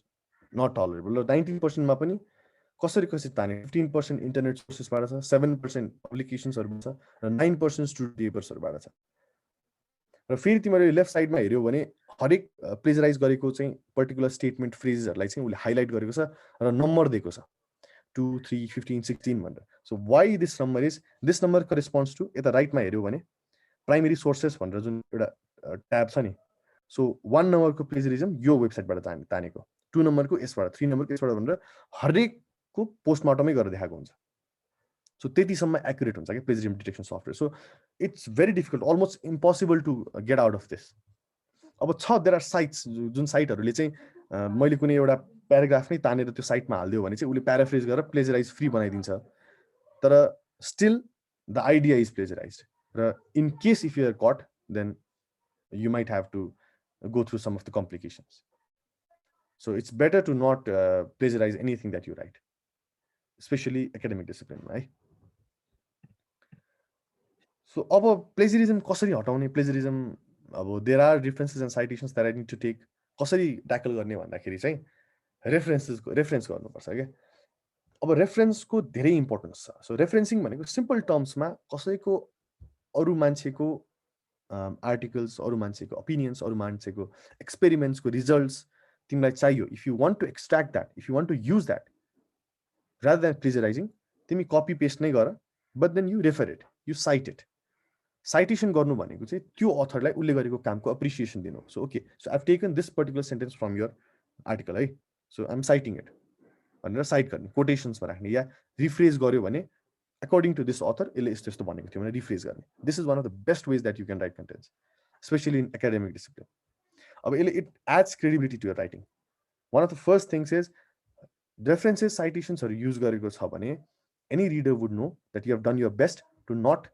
not tolerable. 19% मा पनि कसरी ताने 15% internet सोर्सेसबाट छ, 7% पब्लिकेसन्सहरुबाट छ र 9% स्टुडेन्ट पेपर्सहरुबाट छ. र फेरि तिमीले लेफ्ट साइडमा हेर्यौ भने हरेक प्लेजराइज गरेको चाहिँ पर्टिकुलर स्टेटमेन्ट फ्रेजेसहरुलाई चाहिँ उले हाइलाइट गरेको छ र नम्बर दिएको छ 2 3 15 16 भनेर. So why this number corresponds to यता राइटमा हेर्यौ भने प्राइमेरी सोर्सेस भनेर जुन एउटा ट्याब छ नि. सो 1 नम्बरको प्लेजरिजम यो वेबसाइटबाट तानेको, 2 नम्बरको यसबाट, 3 नम्बरको यसबाट भनेर हरेकको पोस्टमार्टमै गरेर देखाएको हुन्छ. सो त्यतिसम्म एक्युरेट हुन्छ कि plagiarism detection software. So it's very difficult, almost impossible to get out of this. अब छ देयर आर साइट्स जुन साइटहरूले चाहिँ मैले कुनै एउटा प्याराग्राफ नै तानेर त्यो साइटमा हालिदियो भने चाहिँ उसले प्याराफ्रेज गरेर प्लेजराइज फ्री बनाइदिन्छ. तर still the idea is plagiarise. र in case if you are caught then you might have to go through some of the complications. So it's better to not plagiarize anything that you write, especially academic discipline, right? So अब plagiarism कसरी हटाउने, plagiarism अब there are references and citations that I need to take. कसरी tackle गर्ने भन्दाखेरि चाहिँ reference गर्नुपर्छ के. अब रेफरेन्सको धेरै इम्पोर्टेन्स छ. सो रेफरेन्सिङ भनेको सिम्पल टर्म्समा कसैको अरू मान्छेको आर्टिकल्स, अरू मान्छेको ओपिनियन्स, अरू मान्छेको एक्सपेरिमेन्ट्सको रिजल्ट्स तिमीलाई चाहियो. If you want to extract that, if you want to use that rather than plagiarising, तिमी कपी पेस्ट नै गर, but then you refer it, you cite it. Citation गर्नु भनेको चाहिँ त्यो अथरलाई उसले गरेको कामको एप्रिसिएसन दिनु. So okay, so I have taken this particular sentence from your article है, so I am citing it भनेर साइट गर्ने, कोटेसन्समा राख्ने, या रिफ्रेज गर्यो भने according to this author यसले यस्तो यस्तो भनेको थियो भने रिफ्रेज गर्ने. This is one of the best ways that you can write contents, specially in academic discipline. अब यसले it adds credibility to your writing. One of the first things is references, साइटेसन्सहरू युज गरेको छ भने any reader would know that you have done your best to not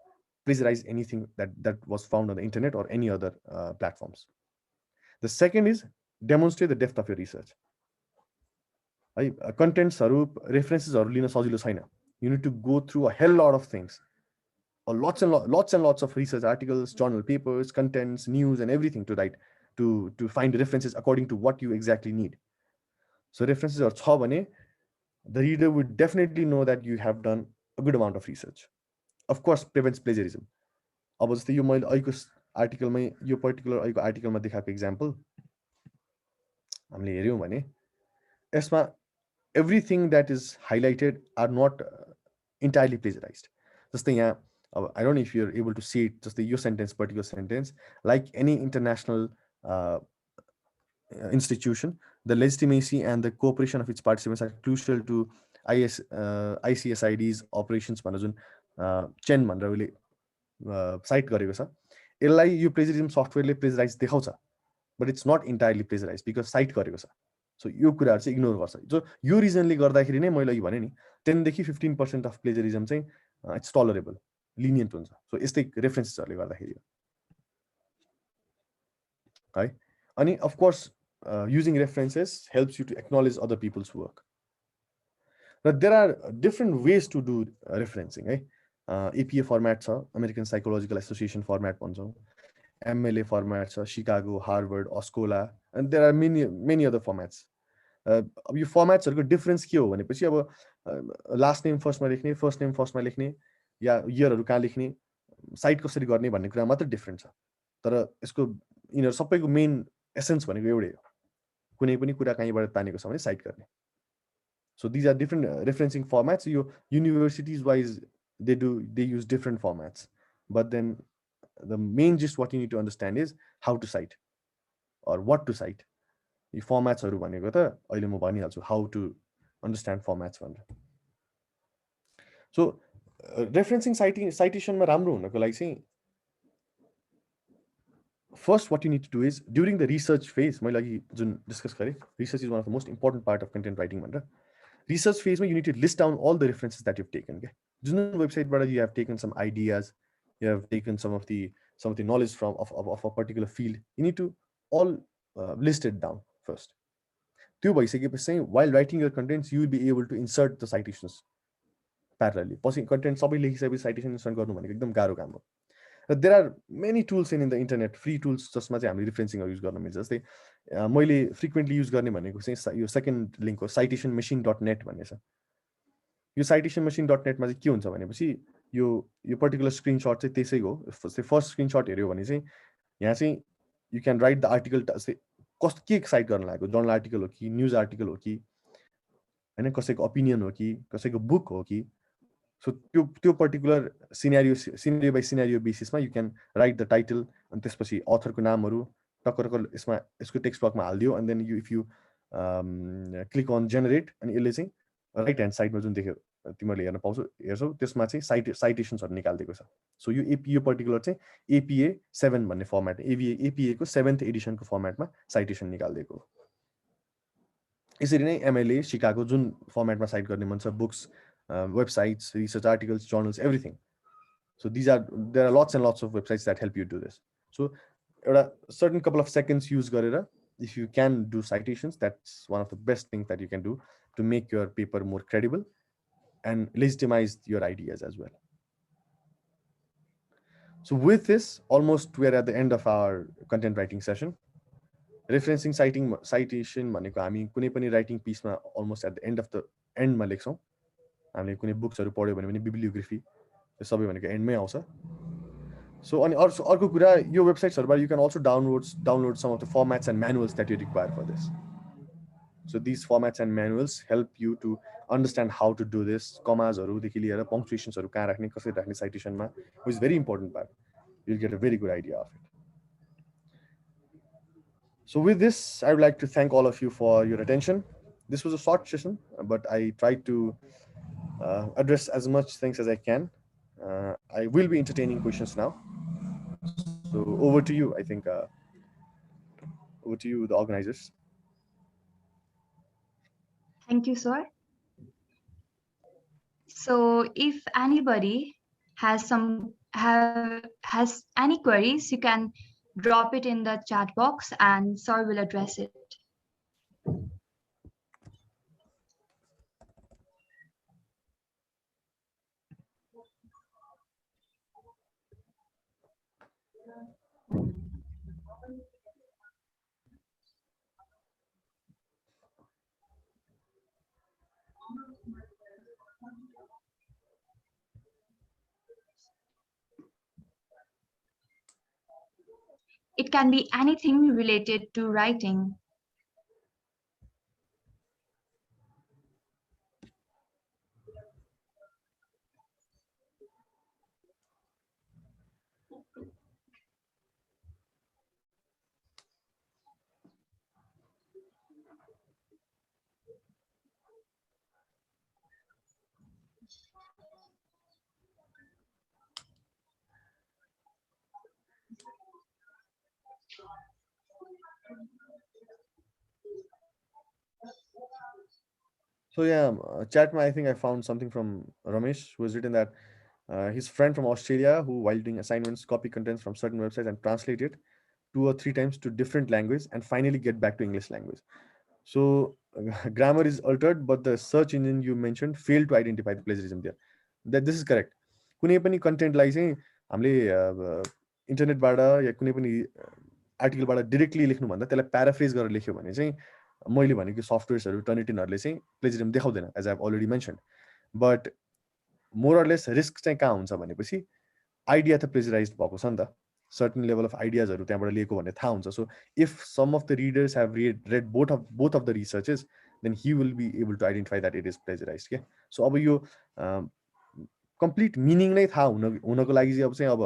plagiarise anything that was found on the internet or any other platforms. The second is demonstrate the depth of your research. है, कन्टेन्ट्सहरू रेफरेन्सेसहरू लिन सजिलो छैन. You need to go through a hell lot of things, or lots and lots of research articles, journal papers, contents, news, and everything to write to find references according to what you exactly need. So references are छ भने the reader would definitely know that you have done a good amount of research. Of course, prevents plagiarism. अब जस्तै यो मैले अहिलेको आर्टिकलमै, यो particular अहिलेको आर्टिकलमा देखाएको इक्जाम्पल हामीले हेऱ्यौँ भने यसमा everything that is highlighted are not entirely plagiarized. Jastै यहाँ अब I don't know if you're able to see it, jastै यो sentence, particular sentence, like any international institution, the legitimacy and the cooperation of its participants are crucial to ICSID's operations भनेर जुन chain भनेर उसले site गरेको छ. यसलाई यो plagiarism सफ्टवेयरले प्लेजराइज देखाउँछ, but it's not entirely plagiarise because cite गरेको छ. सो यो कुराहरू चाहिँ इग्नोर गर्छ. जो यो रिजनले गर्दाखेरि नै मैले अघि भने नि 10 देखि 15% अफ प्लेजरिजम चाहिँ इट्स टलरेबल, लिनियन्ट हुन्छ. सो यस्तै रेफरेन्सेसहरूले गर्दाखेरि है. अनि of course using references helps you to acknowledge other people's work. र there are different ways to do referencing है. एपिए फर्मेट छ, अमेरिकन साइकोलोजिकल एसोसिएसन फर्मेट भन्छौँ, एमएलए फर्मेट छ, Chicago, Harvard, OSCOLA, and there are many other formats. अब यो फर्मेट्सहरूको difference के हो भनेपछि अब लास्ट नेम फर्स्टमा लेख्ने, फर्स्ट नेम फर्स्टमा लेख्ने, या इयरहरू कहाँ लेख्ने, साइट कसरी गर्ने भन्ने कुरा मात्र डिफरेन्ट छ. तर यसको यिनीहरू सबैको मेन एसेन्स भनेको एउटै हो, कुनै पनि कुरा कहीँबाट तानेको छ भने साइट गर्ने. So these are different referencing formats. यो universities wise they use different formats, but then the main just what you need to understand is how to cite or what to cite. यो फर्मेट्सहरू भनेको त अहिले म भनिहाल्छु, how to understand formats भनेर. So referencing साइटेसनमा राम्रो हुनको लागि चाहिँ first what you need to do is during the research phase, मैले अघि जुन डिस्कस गरेँ, research is one of the most important part of content writing भनेर. रिसर्च फेजमा you need to list down all the references that you've taken. क्या जुन वेबसाइटबाट you have taken some ideas, you have taken some of the some of the knowledge of a particular field, you need to all list it down first. त्यो भइसकेपछि चाहिँ while writing your contents, you will be able to insert the citations parallelly. पछि content सबै लेखिसकेपछि citation insert गर्नु भनेको एकदम गाह्रो काम हो। र there are many tools in the internet, free tools जसमा चाहिँ हामीले रिफरेन्सिङहरू युज गर्न मिल्छ। जस्तै मैले फ्रिक्वेन्टली युज गर्ने भनेको चाहिँ यो सेकेन्ड लिङ्क हो, citation-machine.net भन्ने छ। यो citation-machine.net मा चाहिँ के हुन्छ भनेपछि यो पर्टिकुलर स्क्रिनसट चाहिँ त्यसै हो। फर्स्ट स्क्रिनसट हेऱ्यो भने चाहिँ यहाँ चाहिँ you can write the article, कस्तो के साइट गर्न लागेको, जर्नल आर्टिकल हो कि न्युज आर्टिकल हो कि होइन, कसैको ओपिनियन हो कि कसैको बुक हो कि। सो त्यो पर्टिकुलर सिनेरियो बाई सिनेरियो बेसिसमा you can write the title, अनि त्यसपछि अथरको नामहरू टक्क यसमा यसको टेक्स्ट बक्समा हालिदियो, and then if you click on generate, अनि यसले चाहिँ राइट ह्यान्ड साइडमा जुन देख्यो तिमीहरूले हेर्छौ त्यसमा चाहिँ साइटेसन्सहरू निकालिदिएको छ। सो यो पर्टिकुलर चाहिँ APA 7 भन्ने फर्मेट, APA को 7th एडिसनको फर्मेटमा साइटेसन निकालिदिएको हो। यसरी नै MLA सिकाएको जुन फर्मेटमा साइट गर्ने मन छ, books, websites, research articles, journals, everything. So there are lots and lots of websites that help you do this. So a certain couple of seconds use garera, if you can do citations, that's one of the best things that you can do to make your paper more credible and legitimize your ideas as well. So with this, almost we're at the end of our content writing session. Referencing citation भनेको हामी कुनै पनि writing पिसमा almost at the end of the end मा लेख्छौँ। हामीले कुनै बुक्सहरू पढ्यो भने पनि बिब्लियोग्राफी त्यो सबै भनेको एन्डमै आउँछ। सो अनि अर्को कुरा, यो वेबसाइट्सहरूबाट you can also download some of the formats and manuals that you require for this. So this formats and manuals help you to understand how to do this. कमाजहरूदेखि लिएर पङ्क्चुएसन्सहरू कहाँ राख्ने, कसरी राख्ने साइटेसनमा, which is very important part. You'll get a very good idea of it. So with this, I would like to thank all of you for your attention. This was a short session, but I tried to address as much things as I can. I will be entertaining questions now. So over to you, I think. Over to you, the organizers. Thank you, sir. So if anybody has any queries, you can drop it in the chat box and sir will address it. It can be anything related to writing. So yeah, chat, I think I found something from Ramesh, who has written that his friend from Australia, who while doing assignments, copy contents from certain websites and translate it 2 or 3 times to different language and finally get back to English language. So grammar is altered, but the search engine you mentioned failed to identify the plagiarism there. That this is correct. कुनै पनि कन्टेन्टलाई चाहिँ हामीले इन्टरनेटबाट या कुनै पनि आर्टिकलबाट directly लेख्नुभन्दा त्यसलाई paraphrase गरेर लेख्यो भने चाहिँ मैले भनेको सफ्टवेयर्सहरू टर्निटिनहरूले चाहिँ प्लेजियरिजम देखाउँदैन, as I have already mention. But more or less risk चाहिँ कहाँ हुन्छ भनेपछि आइडिया त प्लेजराइज भएको छ नि त, सर्टन लेभल अफ आइडियाजहरू त्यहाँबाट लिएको भन्ने थाहा हुन्छ। So if some of the readers have read both of the researches, then he will be able to identify that it is plagiarise क्या। सो अब यो कम्प्लिट मिनिङ नै थाहा हुनको लागि चाहिँ अब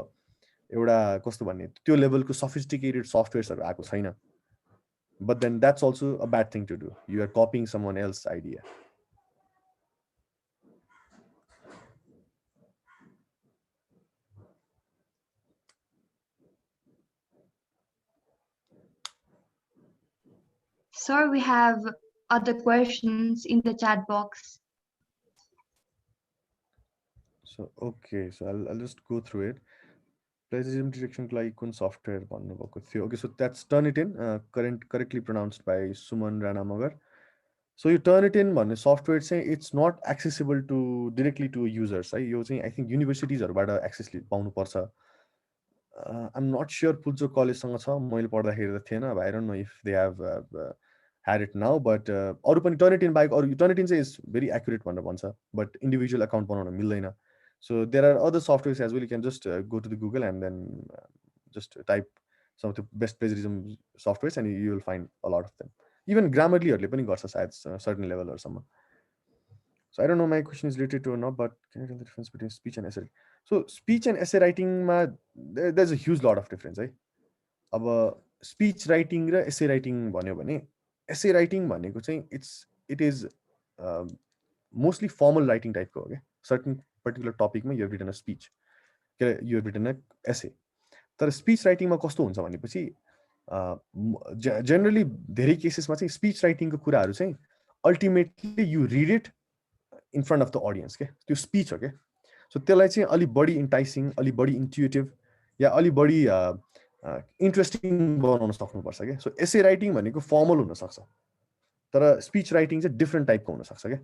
एउटा कस्तो भन्ने त्यो लेभलको सफिस्टिकेटेड सफ्टवेयर्सहरू आएको छैन। But then that's also a bad thing to do. You are copying someone else's idea. Sir, we have other questions in the chat box. So, okay, so I'll just go through it. प्लेजरिजम डिटेक्सनको लागि कुन software भन्नुभएको थियो? Okay, so that's Turnitin, correctly pronounced by Suman Rana Magar. So यो Turnitin भन्ने software चाहिँ it's not accessible to directly to users है. यो चाहिँ आई थिङ्क युनिभर्सिटिजहरूबाट एक्सेस पाउनुपर्छ. आइएम नट स्योर पुल्चोक कलेजसँग छ, मैले पढ्दाखेरि त थिएन. अब I don't know if they have had it now, but अरू पनि टर्न इट इन बाहेक अरू टर्न इट इन चाहिँ इज भेरी एक्युरेट भनेर भन्छ, बट इन्डिभिजुअल अकाउन्ट बनाउन मिल्दैन. So there are other softwares as well. You can just go to the Google and then just type some of the best plagiarism softwares and you will find a lot of them. Even Grammarly पनि गर्छ सायद certain level or something. So I don't know my question is related to or not, but can you tell the difference between speech and essay? So speech and essay writing there's a huge lot of difference है. अब speech writing र essay writing भन्यो भने essay writing भनेको चाहिँ it is mostly formal writing type को हो क्या. Certain particular topic you have written a speech, you have written a essay. तर स्पीच राइटिङमा कस्तो हुन्छ भनेपछि जेनरली धेरै केसेसमा चाहिँ स्पीच राइटिङको कुराहरू चाहिँ ultimately you read it in front of the audience के, त्यो स्पीच हो क्या. सो त्यसलाई चाहिँ अलि बढी इन्टाइसिङ, अलि बढी इन्ट्युटिभ या अलि बढी इन्ट्रेस्टिङ बनाउन सक्नुपर्छ क्या. सो एसे राइटिङ भनेको फर्मल हुनसक्छ, तर स्पीच राइटिङ चाहिँ डिफ्रेन्ट टाइपको हुनसक्छ क्या.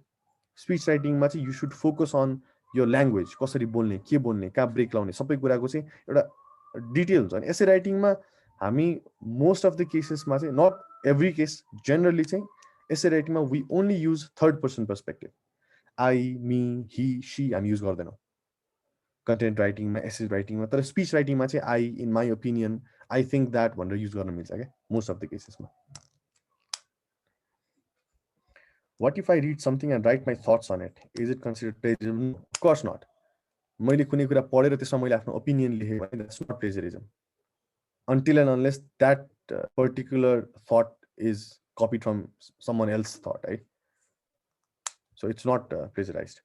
स्पीच राइटिङमा चाहिँ यु सुड फोकस अन यो ल्याङ्ग्वेज, कसरी बोल्ने, के बोल्ने, कहाँ ब्रेक लाउने, सबै कुराको चाहिँ एउटा डिटेल हुन्छ. अनि एसे राइटिङमा हामी मोस्ट अफ द केसेसमा चाहिँ, नट एभ्री केस, जेनरली चाहिँ एसे राइटिङमा we only use third person perspective. I, me, he, she हामी युज गर्दैनौँ कन्टेन्ट राइटिङमा, एसे राइटिङमा. तर स्पीच राइटिङमा चाहिँ I, in my opinion, I think that भनेर युज गर्न मिल्छ क्या मोस्ट अफ द केसेसमा. What if I read something and write my thoughts on it? Is it considered plagiarism? Of course not. मैले कुनै कुरा पढेर त्यसमा मैले आफ्नो ओपिनियन लेखेँ भने that's not plagiarism. Until and unless that particular thought is copied from someone else's thought, right? So it's not plagiarized.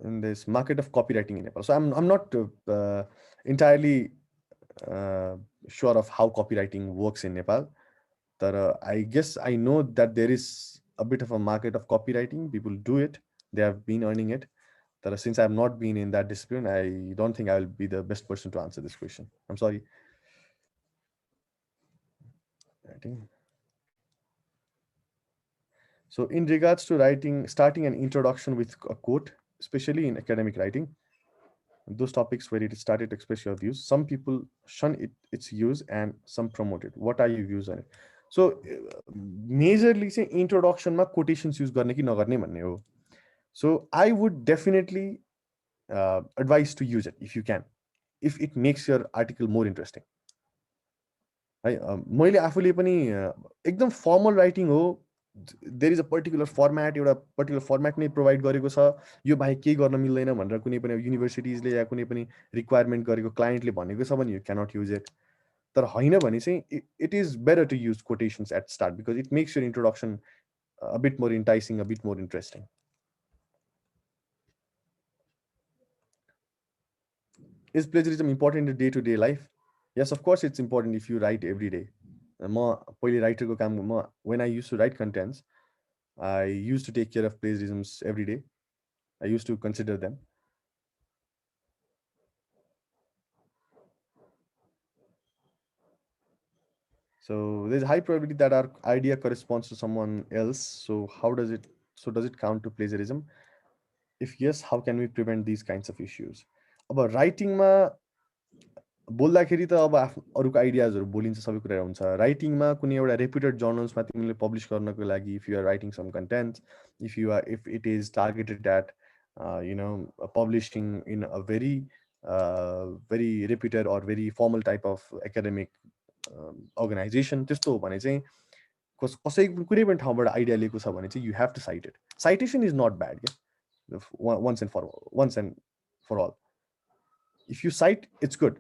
In this market of copywriting in Nepal. So I'm not entirely sure of how copywriting works in Nepal. But I guess I know that there is a bit of a market of copywriting. People do it. They have been earning it. But since I have not been in that discipline, I don't think I will be the best person to answer this question. I'm sorry. So in regards to writing, starting an introduction with a quote, especially in academic writing, those topics where it is started to express your views, some people shun its use and some promote it. What are your views on it? So majorly say introduction ma quotations use गर्ने कि नगर्ने भन्ने हो. So I would definitely advise to use it if you can, if it makes your article more interesting. है मैले आफूले पनि एकदम फर्मल राइटिङ हो, there is a particular format, एउटा पर्टिकुलर फर्मेट नै प्रोभाइड गरेको छ, यो बाहेक केही गर्न मिल्दैन भनेर कुनै पनि युनिभर्सिटिजले या कुनै पनि रिक्वायरमेन्ट गरेको क्लाइन्टले भनेको छ भने यु क्यानट युज इट. तर होइन भने चाहिँ it is better to use quotations at start because it makes your introduction a bit more enticing, a bit more interesting. Is plagiarism important in day-to-day life? Yes, of course it's important if you write every day. म पहिले राइटरको काम, म when I used to write contents, I used to take care of plagiarisms every day. I used to consider them. So there's a high probability that our idea corresponds to someone else. So does it count to plagiarism? If yes, how can we prevent these kinds of issues? अब राइटिङमा बोल्दाखेरि त अब अरूको आइडियाजहरू बोलिन्छ, सबै कुरा हुन्छ. राइटिङमा कुनै एउटा रेप्युटेड जर्नल्समा तिमीले पब्लिस गर्नको लागि, if you are writing some content, if it is targeted at publishing in a very reputed or very formal type of academic organisation, त्यस्तो हो भने चाहिँ कसै कुनै पनि ठाउँबाट आइडिया लिएको छ भने चाहिँ you have to cite it. Citation is not bad क्या, once and for all. If you cite, it's good.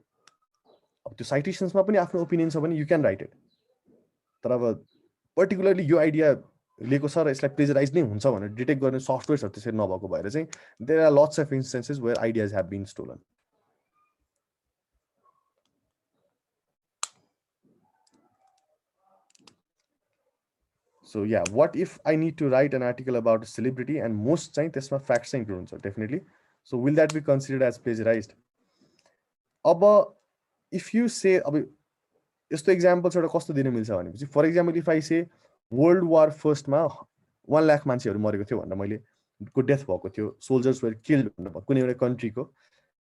अब त्यो साइटेसन्समा पनि आफ्नो ओपिनियन छ भने यु क्यान राइट इट. तर अब पर्टिकुलरली यो आइडिया लिएको छ र यसलाई प्लेजराइज नै हुन्छ भनेर डिटेक्ट गर्ने सफ्टवेयर्सहरू त्यसरी नभएको भएर चाहिँ there are lots of instances where ideas have been stolen. So yeah, what if I need to write an article about a celebrity and most चाहिँ त्यसमा फ्याक्ट्स चाहिँ इन्क्लुड हुन्छ definitely. So will that be considered as plagiarized? अब if you say, अब यस्तो examples एउटा कस्तो दिन मिल्छ भनेपछि, for example if I say world war फर्स्टमा 1 लाख मान्छेहरू मरेको थियो भनेर मैले को डेथ भएको थियो, सोल्जर्स वेयर किल्ड भनेर कुनै एउटा कन्ट्रीको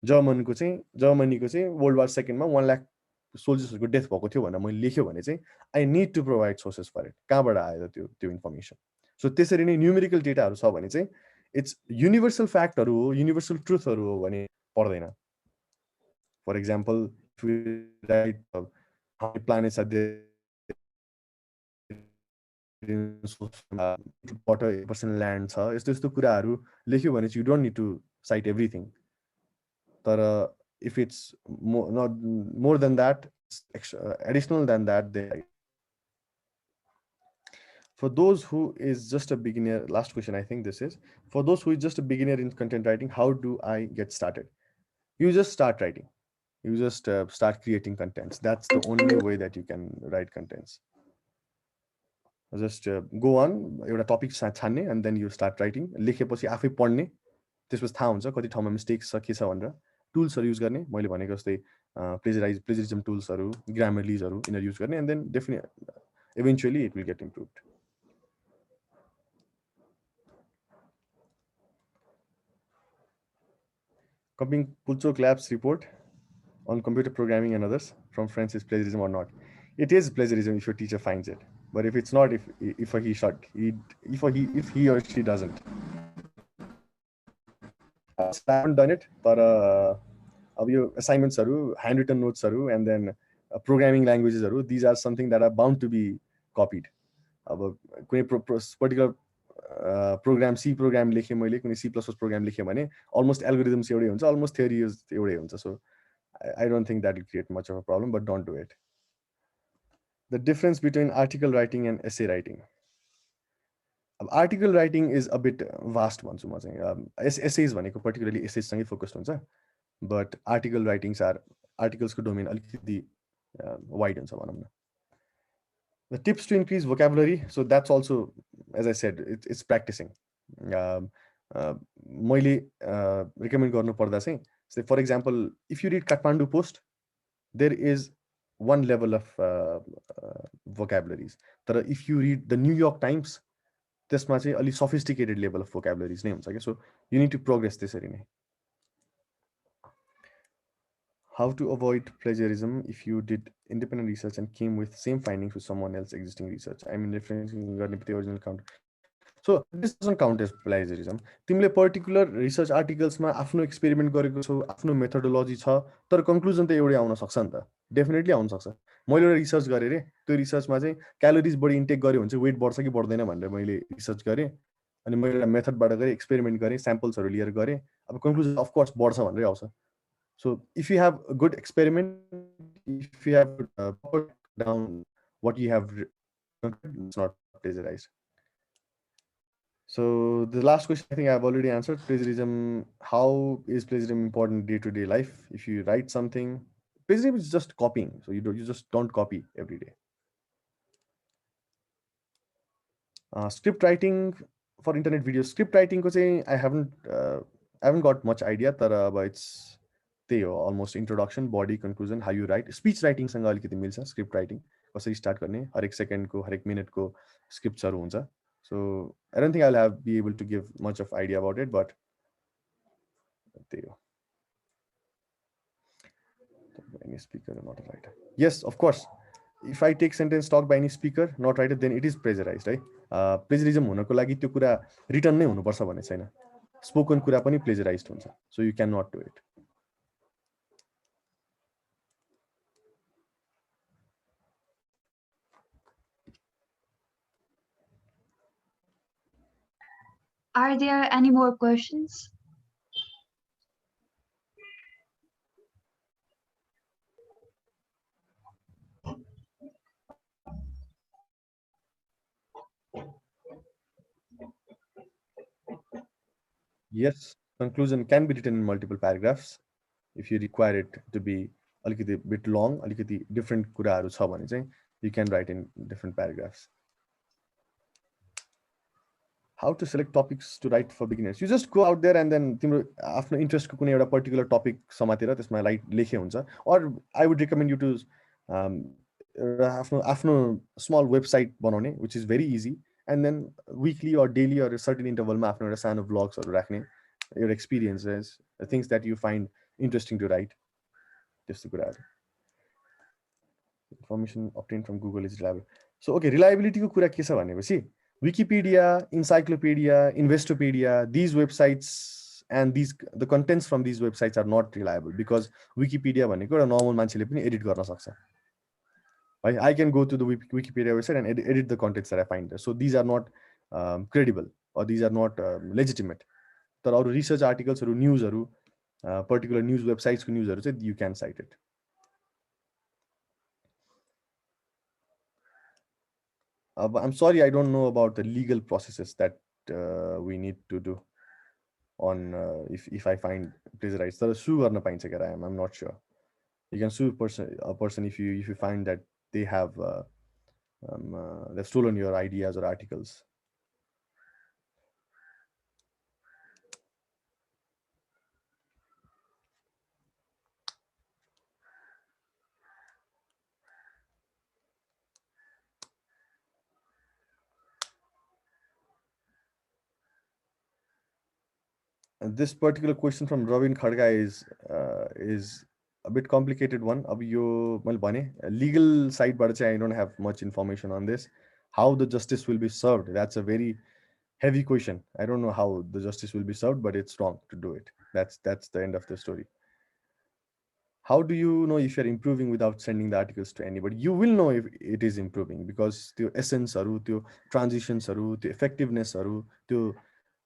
जर्मनीको चाहिँ वर्ल्ड वार सेकेन्डमा 1 लाख सोल्जर्सहरूको डेथ भएको थियो भनेर मैले लेख्यो भने चाहिँ I need to provide sources for it. कहाँबाट आयो त्यो इन्फर्मेसन? सो त्यसरी नै न्युमेरिकल डेटाहरू छ भने चाहिँ इट्स युनिभर्सल फ्याक्टहरू हो, युनिभर्सल ट्रुथहरू हो भने पर्दैन। For example write how many planets are there water, percent land छ, यस्तो यस्तो कुराहरू लेख्यो भने चाहिँ you don't need to cite everything. तर if it's not more than that, additional then that, they for those who is just a beginner, last question I think this is, for those who is just a beginner in content writing, how do I get started? You just start writing. You just start creating contents. That's the only way that you can write contents. Just go on एउटा topic छान्ने and then you start writing. लेखेपछि आफै पढ्ने, त्यसपछि थाहा हुन्छ कति ठाउँमा मिस्टेक्स छ के छ भनेर। टुल्सहरू युज गर्ने, मैले भनेको जस्तै प्लेजरिजम टुल्सहरू, ग्रामरलिजहरू यिनीहरू युज गर्ने, and then definitely eventually it will get improved. Coming Pulchowk Lab's report on computer programming and others from friends is plagiarism or not? It is plagiarism if your teacher finds it, but if it's not, if he or she doesn't. I haven't done it, but अब यो assignmentsहरू, handwritten notesहरू, and then programming languagesहरू, these are something that are bound to be copied. अब कुनै particular programme, C program लेखेँ मैले, कुनै C++ programme लेखेँ भने almost algorithms एउटै हुन्छ, almost theory एउटै हुन्छ। So I don't think that will create much of a problem, but don't do it. The difference between article writing and essay writing. Article writing is a bit vast भन्छु म चाहिँ। essays भनेको particularly essays सँगै focused हुन्छ, but article writings are articles को domain अलिकति wide हुन्छ भनौँ न। The tips to increase vocabulary, so that's also, as I said, it's practicing. मैले recommend गर्नु पर्दा चाहिँ, say for example, if you read Kathmandu Post, there is one level of vocabularies. तर if you read the New York Times, त्यसमा चाहिँ अलि sophisticated level of vocabularies नै हुन्छ क्या। So you need to progress त्यसरी नै। How to avoid plagiarism if you did independent research and came with same findings with someone else existing research? I mean, referencing गर्ने बित्तिकै original count. So this doesn't count as plagiarism. तिमीले particular research articlesमा आफ्नो experiment गरेको छौ, आफ्नो methodology छ, तर conclusion त एउटै आउन सक्छ नि त। डेफिनेटली आउन सक्छ। मैले एउटा रिसर्च गरेँ रे, त्यो रिसर्चमा चाहिँ क्यालोरिज बढी इन्टेक गर्यो भने चाहिँ वेट बढ्छ कि बढ्दैन भनेर मैले रिसर्च गरेँ, अनि मैले एउटा मेथडबाट गरेँ, एक्सपेरिमेन्ट गरेँ, स्याम्पल्सहरू लिएर गरेँ, अब कन्क्लुजन अफ कोर्स बढ्छ भनेरै आउँछ। So if you have a good experiment, if you have put down what you have, it's not plagiarized. So the last question I think I've already answered. Plagiarism, how is plagiarism important day-to-day life? If you write something, plagiarism is just copying. So you just don't copy every day. Script writing for internet videos. Script writing ko चाहिँ I haven't got much idea, but it's त्यही हो, almost introduction, body, conclusion, how you write. Speech writing सँग अलिकति मिल्छ script writing, कसरी start गर्ने, हरेक सेकेन्डको हरेक मिनटको स्क्रिप्ट्सहरू हुन्छ। So I don't think I'll be able to give much of idea about it, but त्यही हो। Any speaker or not a writer? Yes, of course. If I take sentence talk by any speaker, not writer, then it is plagiarized, right? Plagiarism हुनको लागि त्यो कुरा return नै हुनुपर्छ भन्ने छैन। स्पोकन कुरा पनि plagiarized हुन्छ। So you cannot do it. Are there any more questions? Yes, conclusion can be written in multiple paragraphs if you require it to be अलिकति bit long, अलिकति different कुराहरू छ भने चाहिँ you can write in different paragraphs. how to select topics to write for beginners. You just go out there and then तिम्रो आफ्नो इन्ट्रेस्टको कुनै एउटा पर्टिकुलर टपिक समातेर त्यसमा लेखे हुन्छ. Or I would recommend you to एउटा आफ्नो आफ्नो small website बनाउने, which is very easy, and then weekly or daily or a certain intervalमा आफ्नो एउटा सानो vlogsहरू राख्ने, your experiences, the things that you find interesting to write. त्यस्तो कुराहरू. Information obtained from Google is reliable. So okay, reliability को कुरा के छ भनेपछि Wikipedia, Encyclopedia, Investopedia, these websites and the contents from these websites are not reliable because Wikipedia भनेको एउटा normal मान्छेले पनि edit गर्न सक्छ. Right? I can go to the Wikipedia website and edit the contents that I find there. So these are not credible or these are not legitimate. तर अरु research articles हरू, news हरू, particular news websites को news हरू चाहिँ you can cite it. I'm sorry, I don't know about the legal processes that we need to do on if I find plagiarized. So sue गर्न पाइन्छ क्या, I'm not sure. You can sue a person if you find that they have they've stolen your ideas or articles. And this particular question from Ravin Khadga is a bit complicated one. अब यो मैले भने legal side बाट चाहिँ I don't have much information on this. How the justice will be served, that's a very heavy question. I don't know how the justice will be served, but it's wrong to do it. That's the end of the story. How do you know if you're improving without sending the articles to anybody? You will know if it is improving because the essence haru, the transitions haru, the effectiveness haru, the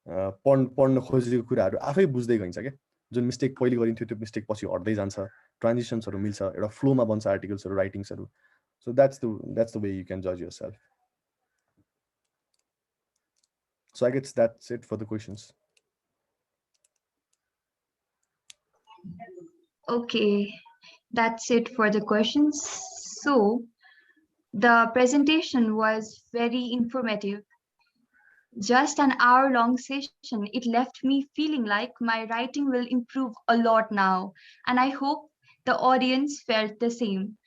पढ्न खोजेको कुराहरू आफै बुझ्दै गइन्छ क्या. जुन mistake पहिले गरिन्थ्यो त्यो मिस्टेक पछि हट्दै जान्छ, ट्रान्जिसन्सहरू मिल्छ, एउटा फ्लोमा बन्छ आर्टिकल्सहरू, राइटिङ्सहरू. So that's the way you can judge yourself. So I guess that's it for the questions. Okay, that's it for the questions. So the presentation was very informative. Just an hour-long session, it left me feeling like my writing will improve a lot now, and I hope the audience felt the same.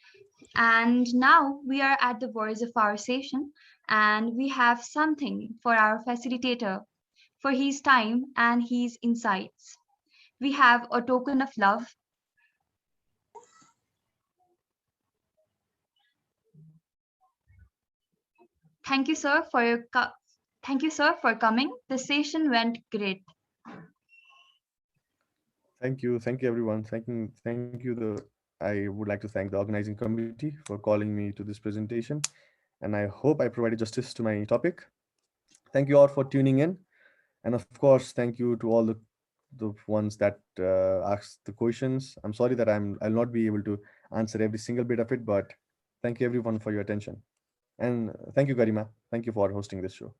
And now we are at the words of our session, and we have something for our facilitator, for his time and his insights. We have a token of love. Thank you, sir, for coming. The session went great. Thank you everyone. Thank you. I would like to thank the organizing committee for calling me to this presentation, and I hope I provided justice to my topic. Thank you all for tuning in, and of course, thank you to all the ones that asked the questions. I'm sorry that I'll not be able to answer every single bit of it, but thank you everyone for your attention, and thank you, Garima. Thank you for hosting this show.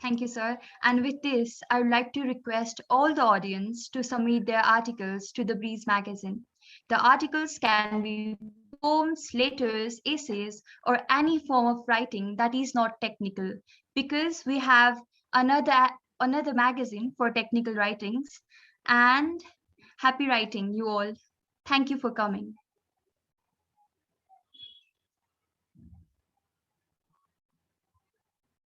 Thank you, sir. And with this, I would like to request all the audience to submit their articles to the Breeze magazine. The articles can be poems, letters, essays, or any form of writing that is not technical, because we have another magazine for technical writings. And happy writing, you all. Thank you for coming.